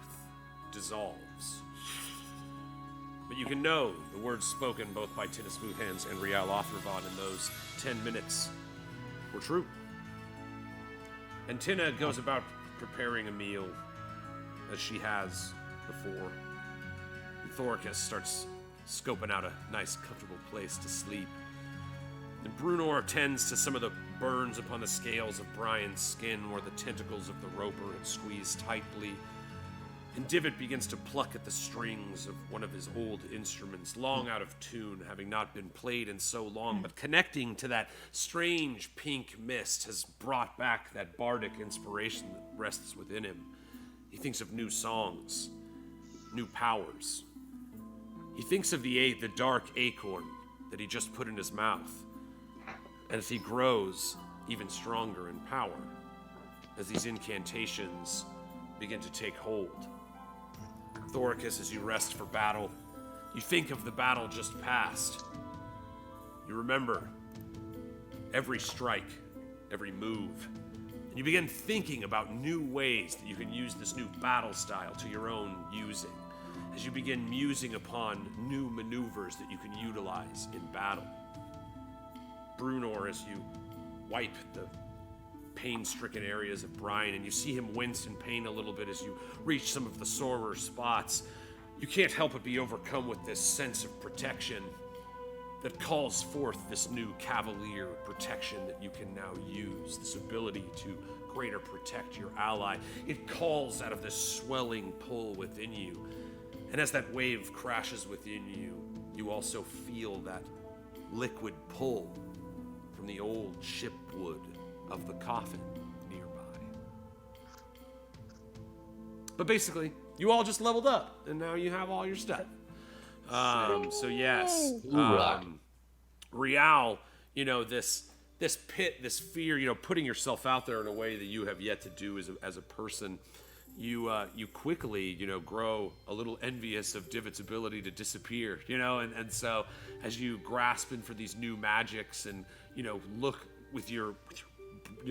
dissolves. But you can know the words spoken both by Tynna Smoothhands and Rial Othravon in those 10 minutes were true. And Tynna goes about preparing a meal as she has before. And Thoricus starts scoping out a nice, comfortable place to sleep. And Brunor tends to some of the burns upon the scales of Brian's skin where the tentacles of the roper had squeezed tightly. And Divot begins to pluck at the strings of one of his old instruments, long out of tune, having not been played in so long, but connecting to that strange pink mist has brought back that bardic inspiration that rests within him. He thinks of new songs, new powers. He thinks of the dark acorn that he just put in his mouth. And as he grows even stronger in power, as these incantations begin to take hold. Thoricus, as you rest for battle, you think of the battle just past. You remember every strike, every move, and you begin thinking about new ways that you can use this new battle style to your own using, as you begin musing upon new maneuvers that you can utilize in battle. Brunor, as you wipe the pain-stricken areas of Brian, and you see him wince in pain a little bit as you reach some of the sorer spots, you can't help but be overcome with this sense of protection that calls forth this new cavalier protection that you can now use, this ability to greater protect your ally. It calls out of this swelling pull within you, and as that wave crashes within you, you also feel that liquid pull from the old shipwood of the coffin nearby. But basically, you all just leveled up, and now you have all your stuff. So yes, Rial, this pit, this fear, putting yourself out there in a way that you have yet to do as a person, you quickly, grow a little envious of Divot's ability to disappear, and so as you grasping for these new magics and, look with your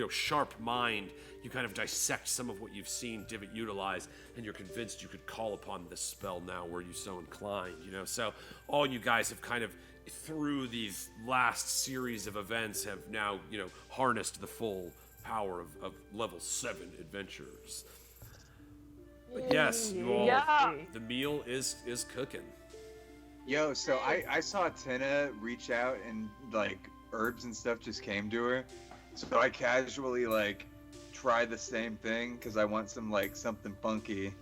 sharp mind, you kind of dissect some of what you've seen Divot utilize, and you're convinced you could call upon this spell now were you so inclined, So all you guys have kind of, through these last series of events, have now, harnessed the full power of level 7 adventurers. But yes, you all, the meal is cooking. Yo, so I saw Tynna reach out and herbs and stuff just came to her. So I casually try the same thing because I want some something funky.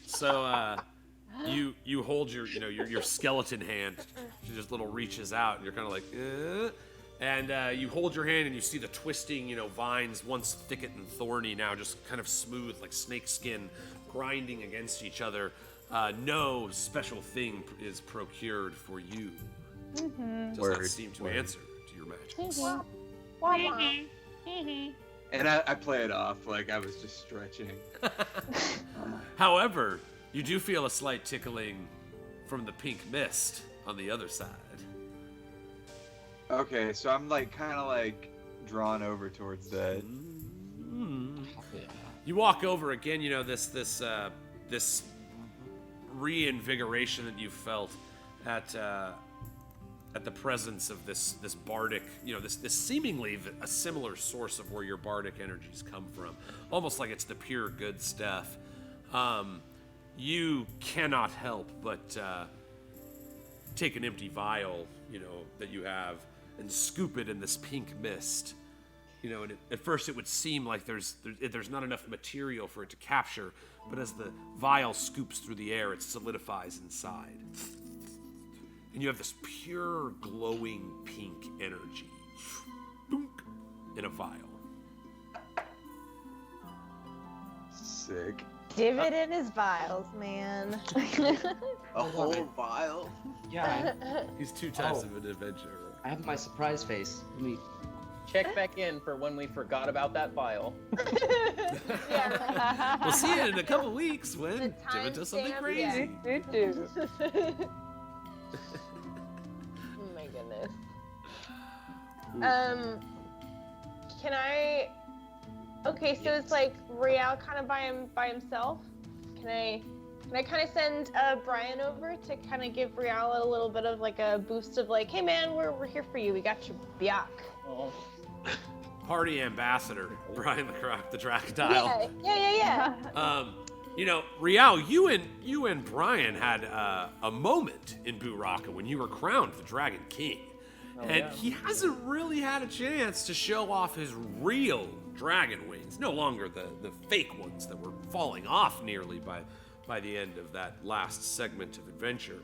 So you hold your skeleton hand. She just little reaches out and you're kind of and you hold your hand and you see the twisting vines, once thicket and thorny, now just kind of smooth like snake skin, grinding against each other. No special thing is procured for you. Does not seem to answer to your magic. And I play it off like I was just stretching. However, you do feel a slight tickling from the pink mist on the other side. Okay, so I'm kind of drawn over towards that. You walk over again, this reinvigoration that you felt at the presence of this bardic, this seemingly a similar source of where your bardic energies come from, almost like it's the pure good stuff. You cannot help but take an empty vial, that you have, and scoop it in this pink mist. And at first it would seem like there's not enough material for it to capture, but as the vial scoops through the air, it solidifies inside. And you have this pure, glowing pink energy in a vial. Sick. Divot in his vials, man. A whole vial? Yeah. He's 2 types of an adventurer. I have my surprise face. Let me check back in for when we forgot about that vial. We'll see you in a couple weeks when Divot does something crazy. Oh my goodness. Can I? Okay, so it's Rial kind of by himself. Can I Can I kind of send Brian over to kind of give Real a little bit of like a boost of like, hey man, we're here for you. We got your back. Oh. Party ambassador, Brian the Dracodile. Yeah. You know, Real, you and Brian had a moment in Buraka when you were crowned the Dragon King. And he hasn't really had a chance to show off his real dragon wings, no longer the fake ones that were falling off nearly by the end of that last segment of adventure.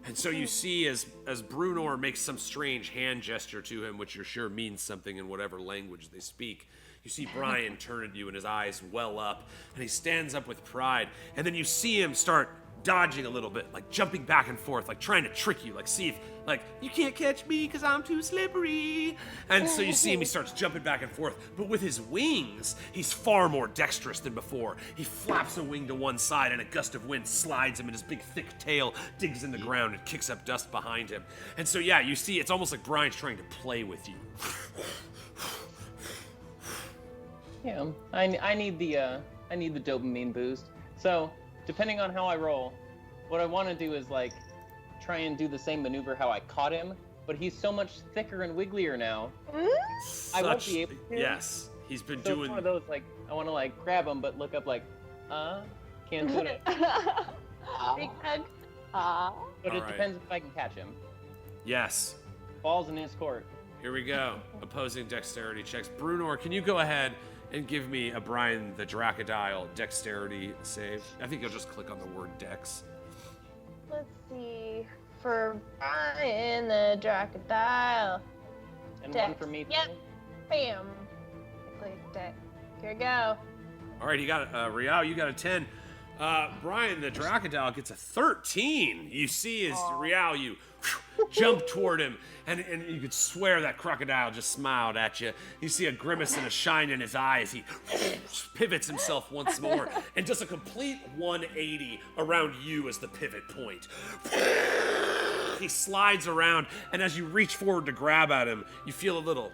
And so you see as Brunor makes some strange hand gesture to him, which you're sure means something in whatever language they speak, you see Brian turn at you and his eyes well up, and he stands up with pride, and then you see him start dodging a little bit, like jumping back and forth, like trying to trick you, like see if, like, you can't catch me because I'm too slippery. And so you see him, he starts jumping back and forth, but with his wings, he's far more dexterous than before. He flaps a wing to one side and a gust of wind slides him, and his big thick tail digs in the ground and kicks up dust behind him. And so yeah, you see, it's almost like Brian's trying to play with you. Yeah, I need the dopamine boost. So, depending on how I roll, what I want to do is like try and do the same maneuver how I caught him, but he's so much thicker and wigglier now. I won't be able to. Yes, he's been So doing. it's one of those like I want to like grab him, but look up like, can't do it. Big hug. But it All right. depends if I can catch him. Yes. Ball's in his court. Here we go. Opposing dexterity checks. Brunor, can you go ahead and give me a Brian the Dracodile dexterity save? I think you'll just click on the word dex. Let's see. For Brian the Dracodile. And Dex. one for me. Yep. too. Bam. Click deck. Here we go. All right, you got Rial, you got a 10. Brian the Dracodile gets a 13. You see as Rial, you jump toward him, and you could swear that crocodile just smiled at you. You see a grimace and a shine in his eye as he pivots himself once more and does a complete 180 around you as the pivot point. He slides around, and as you reach forward to grab at him, you feel a little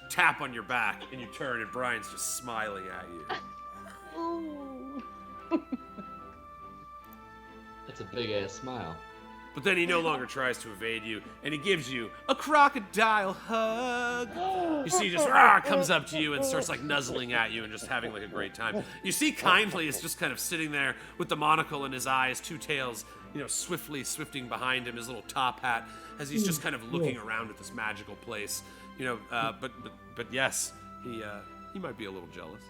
tap on your back, and you turn, and Brian's just smiling at you. Ooh. That's a big ass smile. But then he no longer tries to evade you, and he gives you a crocodile hug. You see, he just comes up to you and starts like nuzzling at you and just having like a great time. You see, Kindly is just kind of sitting there with the monocle in his eye, his two tails, you know, swiftly swifting behind him, his little top hat, as he's just kind of looking around at this magical place. You know, but yes, he might be a little jealous.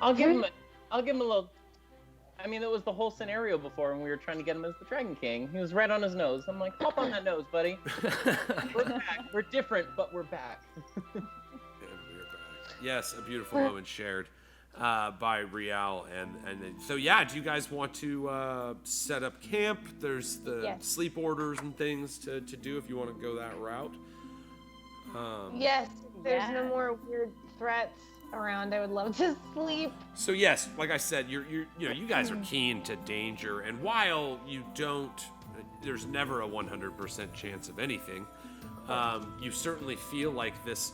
I'll give him a little. I mean, it was the whole scenario before when we were trying to get him as the Dragon King. He was right on his nose. I'm like, hop on that nose, buddy. We're back. We're different, but we're back. And we're back. Yes, a beautiful moment shared by Rial. And so, yeah, do you guys want to set up camp? There's the sleep orders and things to do if you want to go that route. Yes, there's no more weird threats around. I would love to sleep. So yes, like I said, you guys are keen to danger, and while you don't, there's never a 100% chance of anything. You certainly feel like this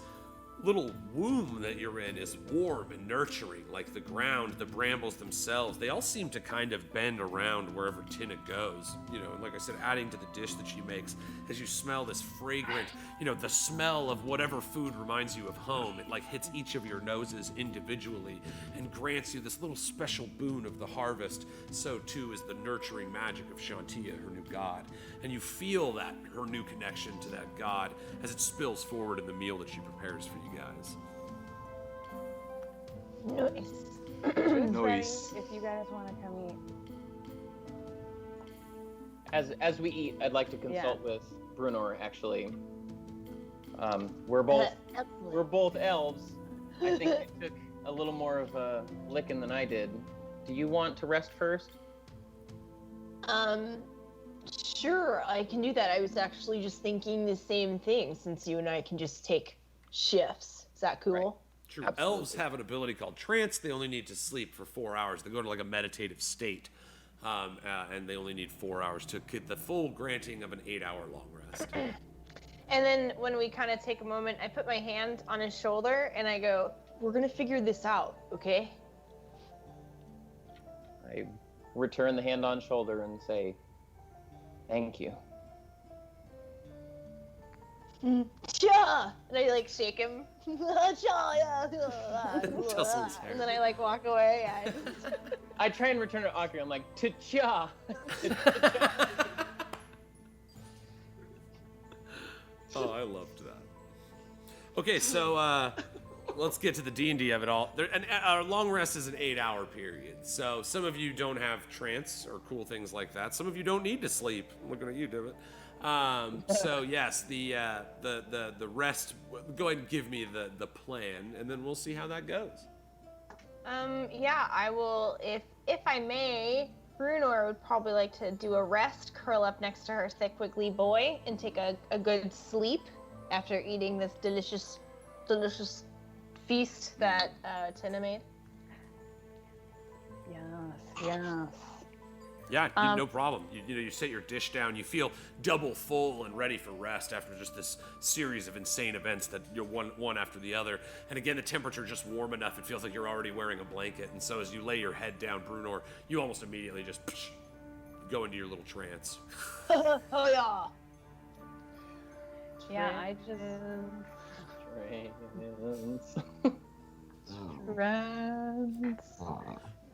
little womb that you're in is warm and nurturing, like the ground, the brambles themselves. They all seem to kind of bend around wherever Tynna goes, you know, and like I said, adding to the dish that she makes, as you smell this fragrant, you know, the smell of whatever food reminds you of home. It like hits each of your noses individually and grants you this little special boon of the harvest. So too is the nurturing magic of Chauntea, her new god. And you feel that, her new connection to that god, as it spills forward in the meal that she prepares for you guys. Nice. Nice. If you guys want to come eat. As we eat, I'd like to consult with Brunor. Actually, we're both elves. I think they took a little more of a licking than I did. Do you want to rest first? Sure, I can do that. I was actually just thinking the same thing, since you and I can just take shifts. Is that cool? Right. True. Absolutely. Elves have an ability called trance. They only need to sleep for 4 hours. They go to like a meditative state, and they only need 4 hours to get the full granting of an 8-hour long rest. And then when we kind of take a moment, I put my hand on his shoulder and I go, "We're gonna figure this out, okay?" return the hand on shoulder and say, thank you. Cha! And I like shake him. Cha, yeah. Tussle his hair. And then I like walk away. Yeah. I try and return it awkwardly. I'm like, ta-cha. Oh, I loved that. Okay, so let's get to the D&D of it all. Our long rest is an 8-hour period, so some of you don't have trance or cool things like that. Some of you don't need to sleep. I'm looking at you, David. So yes, the rest. Go ahead and give me the plan, and then we'll see how that goes. Yeah, I will. If I may, Brunor would probably like to do a rest, curl up next to her thick, wiggly boy, and take a good sleep after eating this delicious feast that Tynna made. Yes. Yeah, no problem. You set your dish down. You feel double full and ready for rest after just this series of insane events that you're one after the other. And again, the temperature just warm enough. It feels like you're already wearing a blanket. And so as you lay your head down, Brunor, you almost immediately just go into your little trance. Oh yeah. Yeah, I just...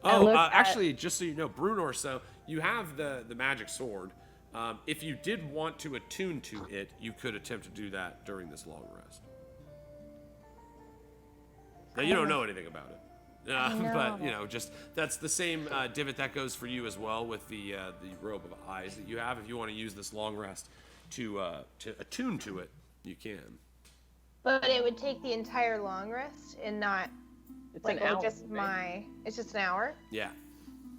Actually, just so you know, Brunor, so you have the magic sword. If you did want to attune to it, you could attempt to do that during this long rest. Now, you don't know anything about it. But, just that's the same divot that goes for you as well with the robe of eyes that you have. If you want to use this long rest to attune to it, you can. But it would take the entire long rest and not... It's like an hour, just right? It's just an hour? Yeah.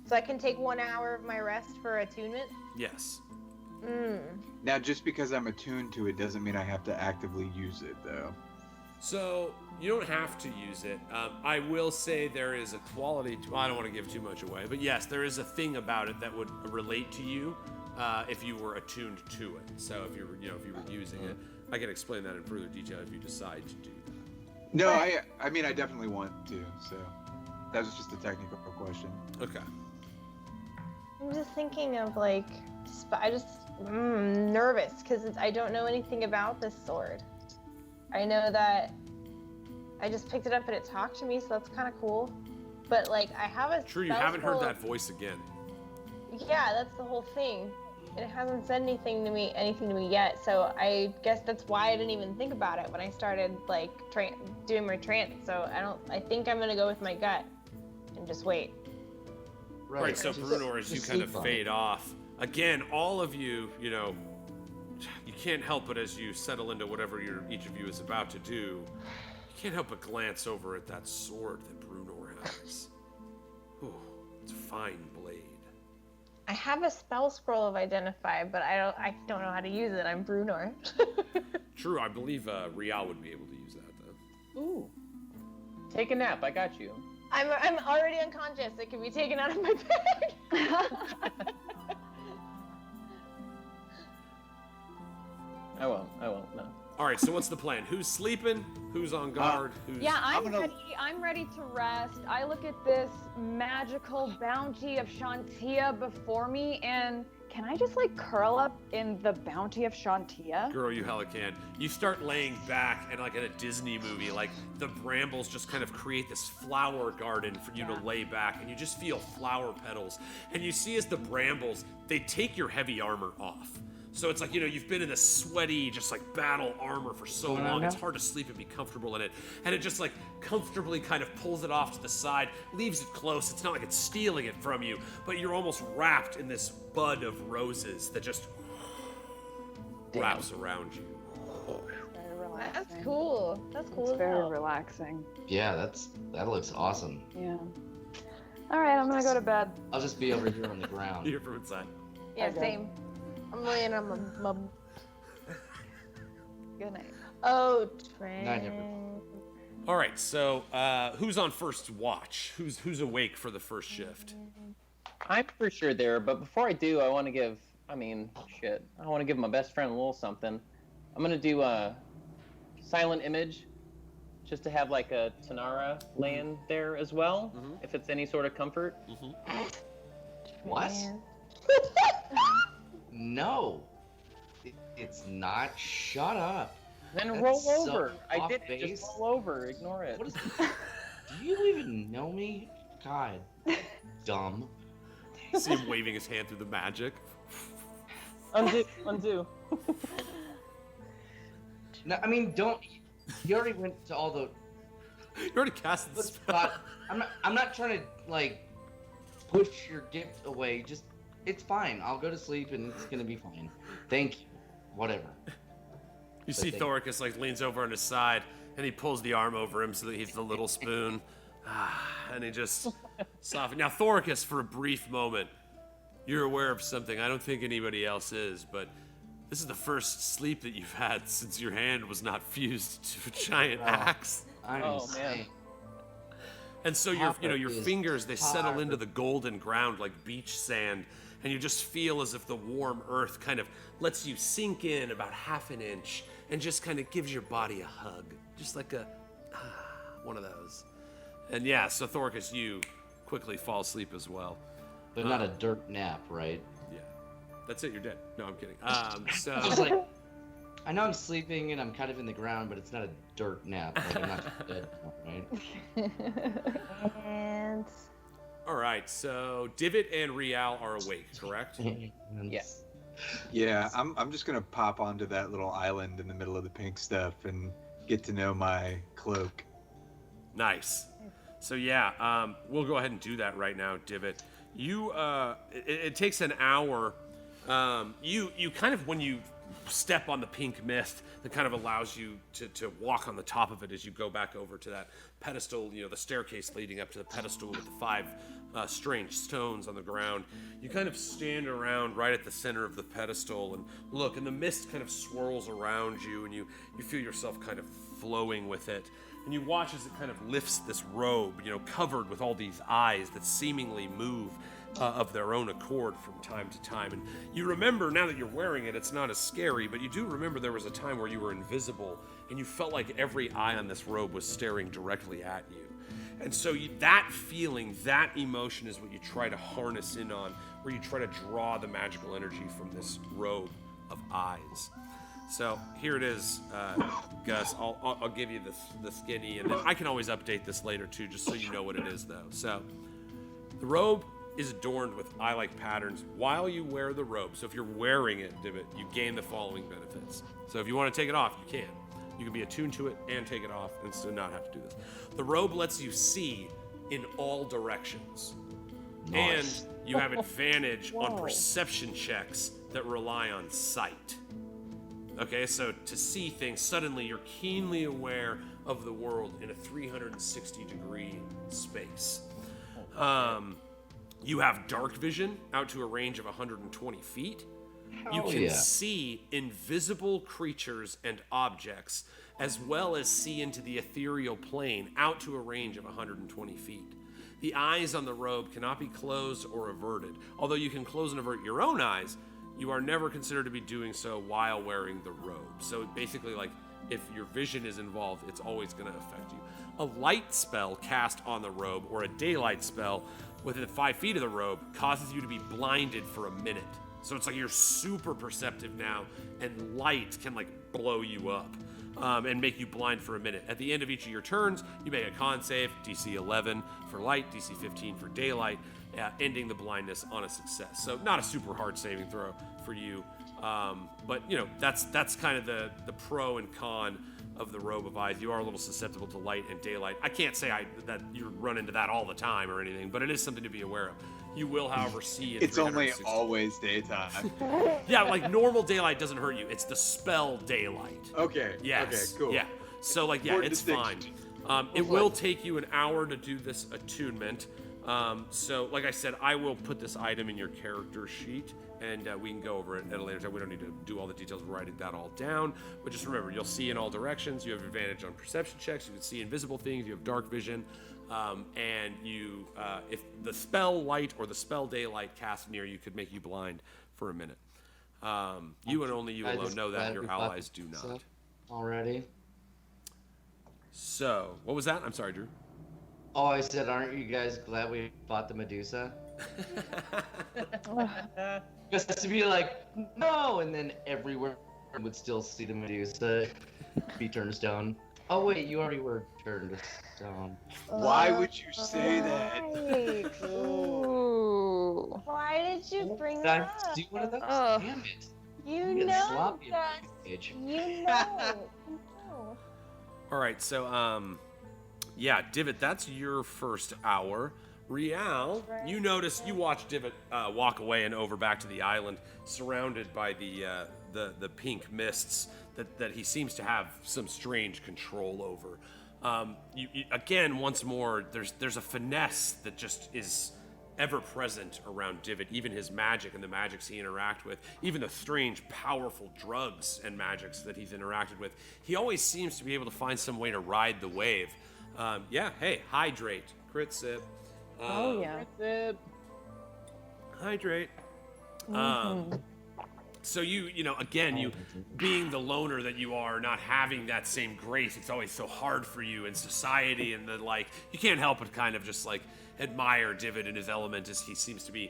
So I can take 1 hour of my rest for attunement? Yes. Now, just because I'm attuned to it doesn't mean I have to actively use it, though. So you don't have to use it. I will say there is a quality to. I don't want to give too much away, but yes, there is a thing about it that would relate to you if you were attuned to it. So if you were using it, I can explain that in further detail if you decide to do that. No, I mean, I definitely want to, so that was just a technical question. Okay. I'm just thinking of like, I just nervous because I don't know anything about this sword. I know that I just picked it up and it talked to me, so that's kind of cool. But like, I have a True, you haven't heard that voice again. Yeah, that's the whole thing. It hasn't said anything to me yet, so I guess that's why I didn't even think about it when I started like doing my trance. So I think I'm gonna go with my gut and just wait. Right. So Brunor, as you kind of fade off, again, all of you, you can't help but as you settle into whatever each of you is about to do, you can't help but glance over at that sword that Brunor has. Ooh, it's a fine blade. I have a spell scroll of identify, but I don't know how to use it. I'm Brunor. True, I believe Rial would be able to use that though. Ooh. Take a nap, I got you. I'm already unconscious. It can be taken out of my bag. I won't, no. All right, so what's the plan? Who's sleeping? Who's on guard? Yeah, I'm ready to rest. I look at this magical bounty of Chauntea before me, and can I just like curl up in the bounty of Chauntea? Girl, you hella can. You start laying back, and like in a Disney movie, like the brambles just kind of create this flower garden for you to lay back, and you just feel flower petals. And you see as the brambles, they take your heavy armor off. So it's like, you've been in this sweaty, just like battle armor for so long, it's hard to sleep and be comfortable in it. And it just like comfortably kind of pulls it off to the side, leaves it close. It's not like it's stealing it from you, but you're almost wrapped in this bud of roses that just wraps around you. Very relaxing. That's cool. That's cool. It's very relaxing. Yeah, that looks awesome. Yeah. All right, I'm gonna go to bed. I'll just be over here on the ground. You're from inside. Yeah, Okay. same. I'm laying on my Good night. Oh, Night, Trent. All right, so who's on first watch? Who's awake for the first shift? I'm for sure there, but before I do, I want to give my best friend a little something. I'm going to do a silent image, just to have like a Tanara laying there as well, if it's any sort of comfort. What? man. No. It's not. Shut up. Then That's roll so over. I off did it. base. Just roll over. Ignore it. What is? Do you even know me? God, dumb. See him waving his hand through the magic. Undo. No, I mean, don't. You already went to all the. You already cast the spell. I'm not trying to like push your gift away. Just it's fine. I'll go to sleep and it's gonna be fine. Thank you. Whatever. You see Thoricus like leans over on his side and he pulls the arm over him so that he's the little spoon. And he just softens. Now Thoricus, for a brief moment, you're aware of something I don't think anybody else is, but this is the first sleep that you've had since your hand was not fused to a giant axe. Oh man. And so your is fingers, they settle hard. into the golden ground like beach sand, and you just feel as if the warm earth kind of lets you sink in about half an inch and just kind of gives your body a hug, just like one of those. And yeah, so Thoricus, you quickly fall asleep as well. But not a dirt nap, right? Yeah, that's it. You're dead. No, I'm kidding. Just like, I know I'm sleeping and I'm kind of in the ground, but it's not a dirt nap. Like, I'm not dead, right? And All right, so Divot and Rial are awake, correct? Yes. Yeah, I'm just gonna pop onto that little island in the middle of the pink stuff and get to know my cloak. Nice. So yeah, we'll go ahead and do that right now, Divot. You, it takes an hour. You kind of, when you step on the pink mist, that kind of allows you to walk on the top of it as you go back over to that pedestal, the staircase leading up to the pedestal with the 5 strange stones on the ground. You kind of stand around right at the center of the pedestal and look, and the mist kind of swirls around you, and you feel yourself kind of flowing with it. And you watch as it kind of lifts this robe, covered with all these eyes that seemingly move of their own accord from time to time. And you remember, now that you're wearing it, it's not as scary, but you do remember there was a time where you were invisible and you felt like every eye on this robe was staring directly at you. And so that feeling, that emotion is what you try to harness in on, where you try to draw the magical energy from this robe of eyes. So here it is, Gus. I'll give you the skinny, and then I can always update this later too, just so you know what it is, though. So the robe is adorned with eye-like patterns while you wear the robe. So if you're wearing it, Divot, you gain the following benefits. So if you want to take it off, you can. You can be attuned to it and take it off, and still not have to do this. The robe lets you see in all directions, Nice. and you have advantage on perception checks that rely on sight. Okay, so to see things, suddenly you're keenly aware of the world in a 360-degree space. You have dark vision out to a range of 120 feet. You can see invisible creatures and objects, as well as see into the ethereal plane out to a range of 120 feet. The eyes on the robe cannot be closed or averted. Although you can close and avert your own eyes, you are never considered to be doing so while wearing the robe. So basically, like, if your vision is involved, it's always going to affect you. A light spell cast on the robe or a daylight spell within 5 feet of the robe causes you to be blinded for a minute. So it's like you're super perceptive now, and light can like blow you up and make you blind for a minute. At the end of each of your turns, you make a con save, DC 11 for light, DC 15 for daylight, ending the blindness on a success. So not a super hard saving throw for you, but that's kind of the pro and con of the robe of eyes. You are a little susceptible to light and daylight. I can't say that you run into that all the time or anything, but it is something to be aware of. You will, however, see it. It's only always daytime. Yeah, like normal daylight doesn't hurt you. It's the spell daylight. Okay. Yes. Okay, cool. Yeah. So like, yeah, it's fine. It will take you an hour to do this attunement. So like I said, I will put this item in your character sheet, and we can go over it at a later time. We don't need to do all the details of writing that all down, but just remember, you'll see in all directions. You have advantage on perception checks. You can see invisible things. You have dark vision, and you, if the spell light or the spell daylight cast near you could make you blind for a minute. You and only you alone know that. Your allies do not. Already. So, what was that? I'm sorry, Drew. Oh, I said, aren't you guys glad we bought the Medusa? Just has to be like, no, and then everywhere would still see the Medusa be turned to stone. Oh wait, you already were turned to stone. Why would you say that? Right. Ooh. Why did you bring Did I that up? do one of those? Ugh. Damn it. You I'm getting know sloppy that. at this age. You know. You know. All right, so yeah, Divot, that's your first hour. Rial, you notice, you watch Divot walk away and over back to the island, surrounded by the pink mists that he seems to have some strange control over. Again, once more, there's a finesse that just is ever present around Divot, even his magic and the magics he interacts with, even the strange, powerful drugs and magics that he's interacted with. He always seems to be able to find some way to ride the wave. Yeah, hey, hydrate, crit sip. Oh yeah. Hydrate. So you know, again, you being the loner that you are, not having that same grace, it's always so hard for you in society, and the like, you can't help but kind of just like admire Divot in his element as he seems to be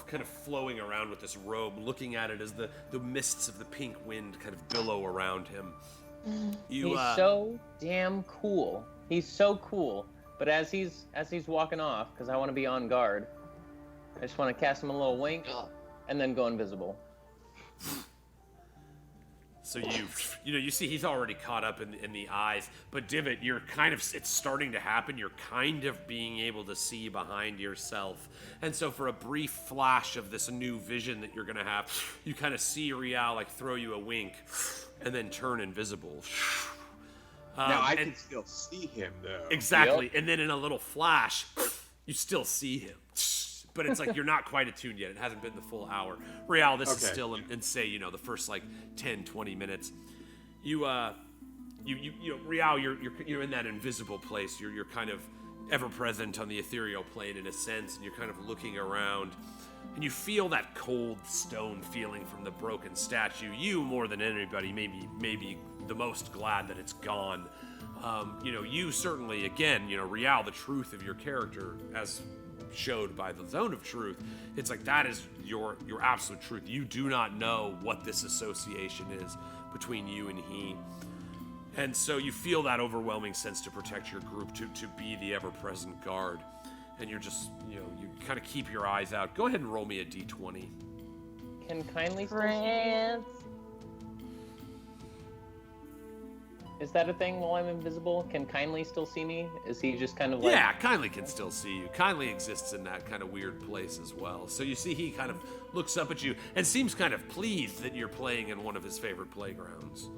kind of flowing around with this robe, looking at it as the mists of the pink wind kind of billow around him. He's so damn cool. He's so cool. But as he's walking off, because I want to be on guard, I just want to cast him a little wink, and then go invisible. So you see he's already caught up in the eyes, but Divot, you're kind of, it's starting to happen. You're kind of being able to see behind yourself. And so for a brief flash of this new vision that you're going to have, you kind of see Rial like throw you a wink and then turn invisible. Now I can still see him though. Exactly. Yep. And then in a little flash, you still see him. But it's like you're not quite attuned yet. It hasn't been the full hour. Rial, this is still in say, you know, the first like 10, 20 minutes. You Rial, you're in that invisible place. You're kind of ever present on the ethereal plane in a sense, and you're kind of looking around, and you feel that cold stone feeling from the broken statue. You more than anybody, maybe the most glad that it's gone. You certainly, again, Rial, the truth of your character as showed by the zone of truth, it's like that is your absolute truth. You do not know what this association is between you and he, and so you feel that overwhelming sense to protect your group, to be the ever-present guard, and you're just you kind of keep your eyes out. Go ahead and roll me a d20. Can kindly still see me? France. Is that a thing while I'm invisible? Can kindly still see me? Is he just kind of like... Yeah, Kindly can still see you. Kindly exists in that kind of weird place as well. So you see he kind of looks up at you and seems kind of pleased that you're playing in one of his favorite playgrounds.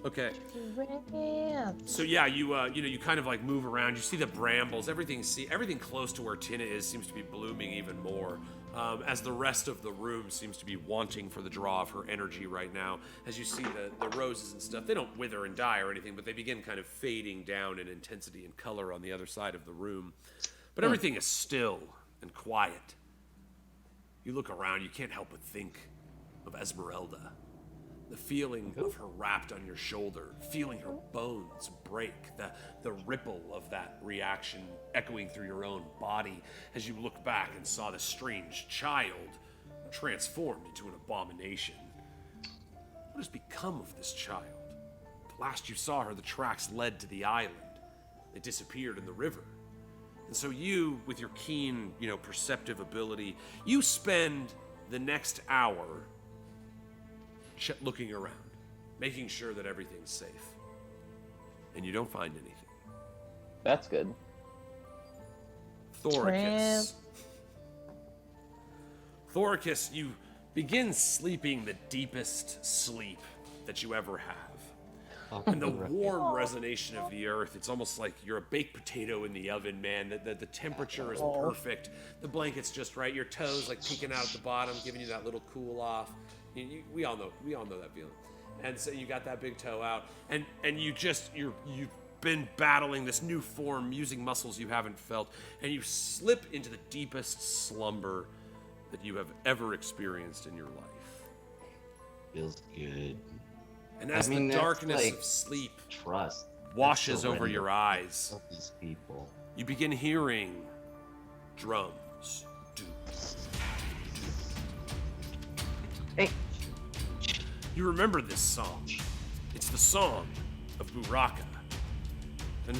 Okay. So yeah, you kind of like move around. You see the brambles. Everything close to where Tynna is seems to be blooming even more. As the rest of the room seems to be wanting for the draw of her energy right now. As you see the roses and stuff, they don't wither and die or anything, but they begin kind of fading down in intensity and color on the other side of the room. But everything is still and quiet. You look around, you can't help but think of Esmeralda. The feeling of her wrapped on your shoulder, feeling her bones break, the ripple of that reaction echoing through your own body as you look back and saw this strange child transformed into an abomination. What has become of this child? The last you saw her, the tracks led to the island. They disappeared in the river. And so you, with your keen, perceptive ability, you spend the next hour looking around, making sure that everything's safe. And you don't find anything. That's good. Thoricus. Thoricus, you begin sleeping the deepest sleep that you ever have. And the warm resonation of the earth, it's almost like you're a baked potato in the oven, man. The temperature is perfect. The blanket's just right. Your toes like peeking out at the bottom, giving you that little cool off. We all know that feeling. And so you got that big toe out, and you've been battling this new form using muscles you haven't felt, and you slip into the deepest slumber that you have ever experienced in your life. Feels good. And as the darkness of sleep washes over your eyes, These people. you begin hearing drums dwarves. Hey. You remember this song. It's the song of Buraka. And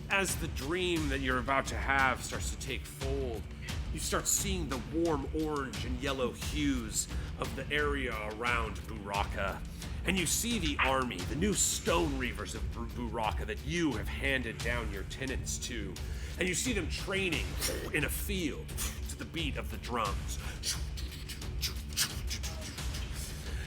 as the dream that you're about to have starts to take fold, you start seeing the warm orange and yellow hues of the area around Buraka. And you see the army, the new stone reavers of Buraka that you have handed down your tenants to. And you see them training in a field to the beat of the drums.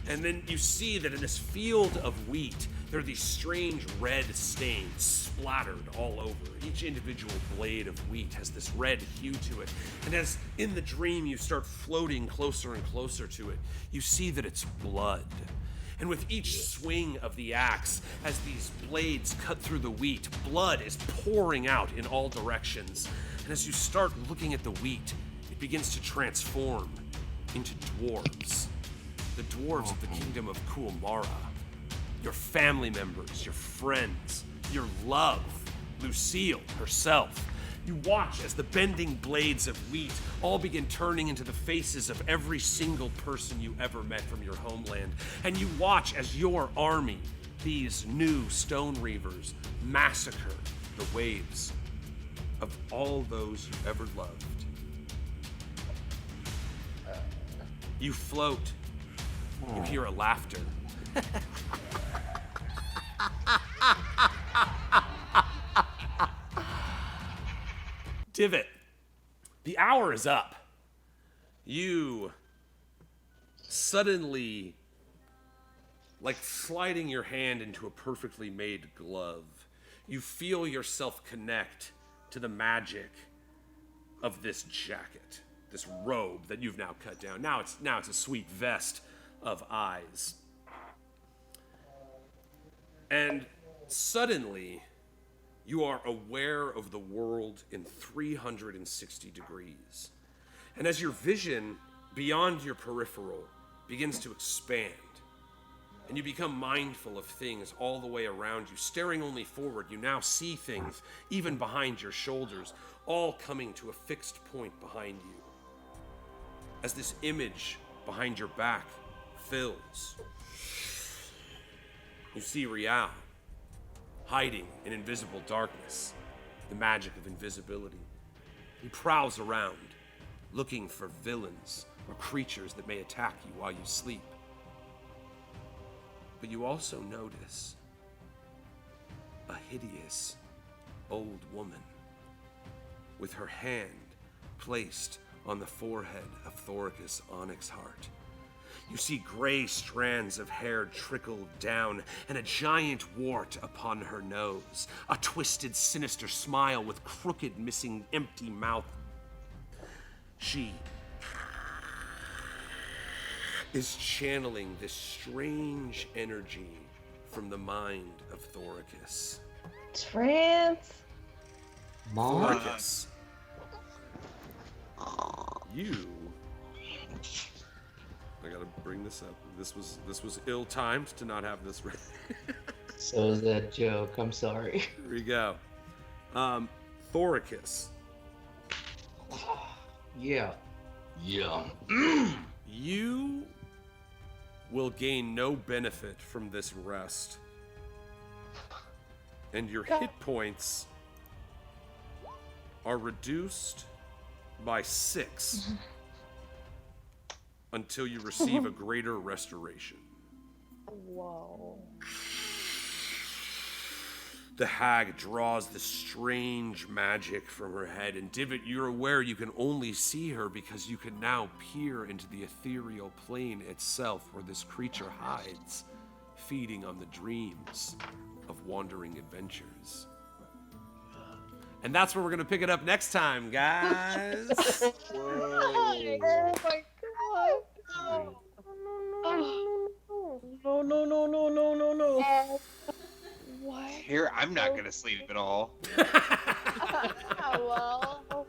And then you see that in this field of wheat, there are these strange red stains splattered all over. Each individual blade of wheat has this red hue to it. And as in the dream you start floating closer and closer to it, you see that it's blood. And with each swing of the axe, as these blades cut through the wheat, blood is pouring out in all directions. And as you start looking at the wheat, it begins to transform into dwarves. The dwarves of the kingdom of Kuamara. Your family members, your friends, your love, Lucille herself. You watch as the bending blades of wheat all begin turning into the faces of every single person you ever met from your homeland. And you watch as your army, these new stone reavers, massacre the waves of all those you ever loved. You float. You hear a laughter. Divot, the hour is up. You suddenly, like sliding your hand into a perfectly made glove, you feel yourself connect to the magic of this jacket, this robe that you've now cut down. Now it's a sweet vest of eyes. And suddenly, you are aware of the world in 360 degrees. And as your vision beyond your peripheral begins to expand, and you become mindful of things all the way around you, staring only forward, you now see things even behind your shoulders, all coming to a fixed point behind you. As this image behind your back fills, you see Rial hiding in invisible darkness, the magic of invisibility. He prowls around, looking for villains or creatures that may attack you while you sleep. But you also notice a hideous old woman with her hand placed on the forehead of Thoricus Onyx Heart. You see gray strands of hair trickle down and a giant wart upon her nose, a twisted, sinister smile with crooked, missing, empty mouth. She is channeling this strange energy from the mind of Thoricus. Trance. Thoricus, you... I gotta bring this up. This was ill-timed to not have this ready. So is that joke. I'm sorry. Here we go. Thoricus. Yeah. Yeah. You will gain no benefit from this rest. And your hit points are reduced by 6 until you receive a greater restoration. Whoa. The hag draws this strange magic from her head, and Divot, you're aware you can only see her because you can now peer into the ethereal plane itself where this creature hides, feeding on the dreams of wandering adventures. And that's where we're gonna pick it up next time, guys. Oh my god. No. What? Here, I'm not gonna sleep at all. Oh well.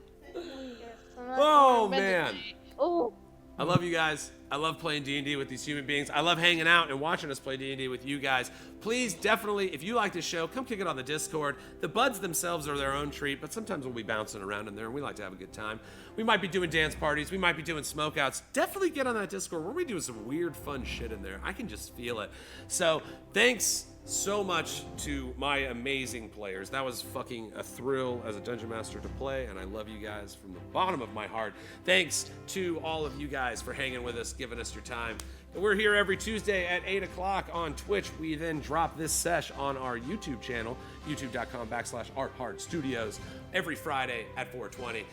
Oh man. Oh. I love you guys. I love playing D&D with these human beings. I love hanging out and watching us play D&D with you guys. Please, definitely, if you like this show, come kick it on the Discord. The buds themselves are their own treat, but sometimes we'll be bouncing around in there, and we like to have a good time. We might be doing dance parties. We might be doing smokeouts. Definitely get on that Discord. We're going to be doing some weird, fun shit in there. I can just feel it. So, thanks so much to my amazing players. That was fucking a thrill as a Dungeon Master to play, and I love you guys from the bottom of my heart. Thanks to all of you guys for hanging with us, giving us your time. We're here every Tuesday at 8 o'clock on Twitch. We then drop this sesh on our YouTube channel, youtube.com/ArtHardStudios, every Friday at 4:20.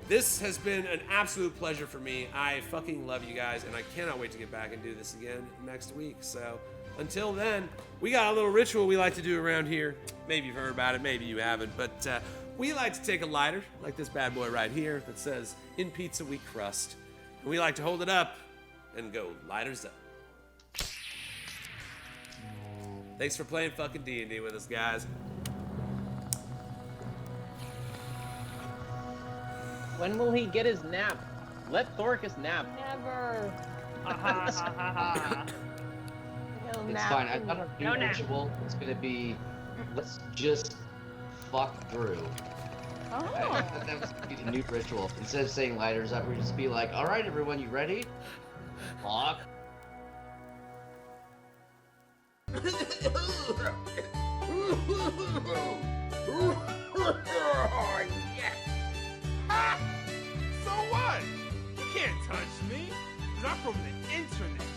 This has been an absolute pleasure for me. I fucking love you guys, and I cannot wait to get back and do this again next week. So until then, we got a little ritual we like to do around here. Maybe you've heard about it, maybe you haven't, but we like to take a lighter, like this bad boy right here, that says, "In pizza we crust." And we like to hold it up and go, lighters up. Thanks for playing fucking D&D with us, guys. When will he get his nap? Let Thorkus nap. Never. He'll It's nap fine. I in thought our your- new ritual was gonna be, let's just fuck through. I Oh. thought that was gonna be the new ritual. Instead of saying lighters up, we just be like, all right, everyone, you ready? Fuck. So what? You can't touch me, because I'm from the internet.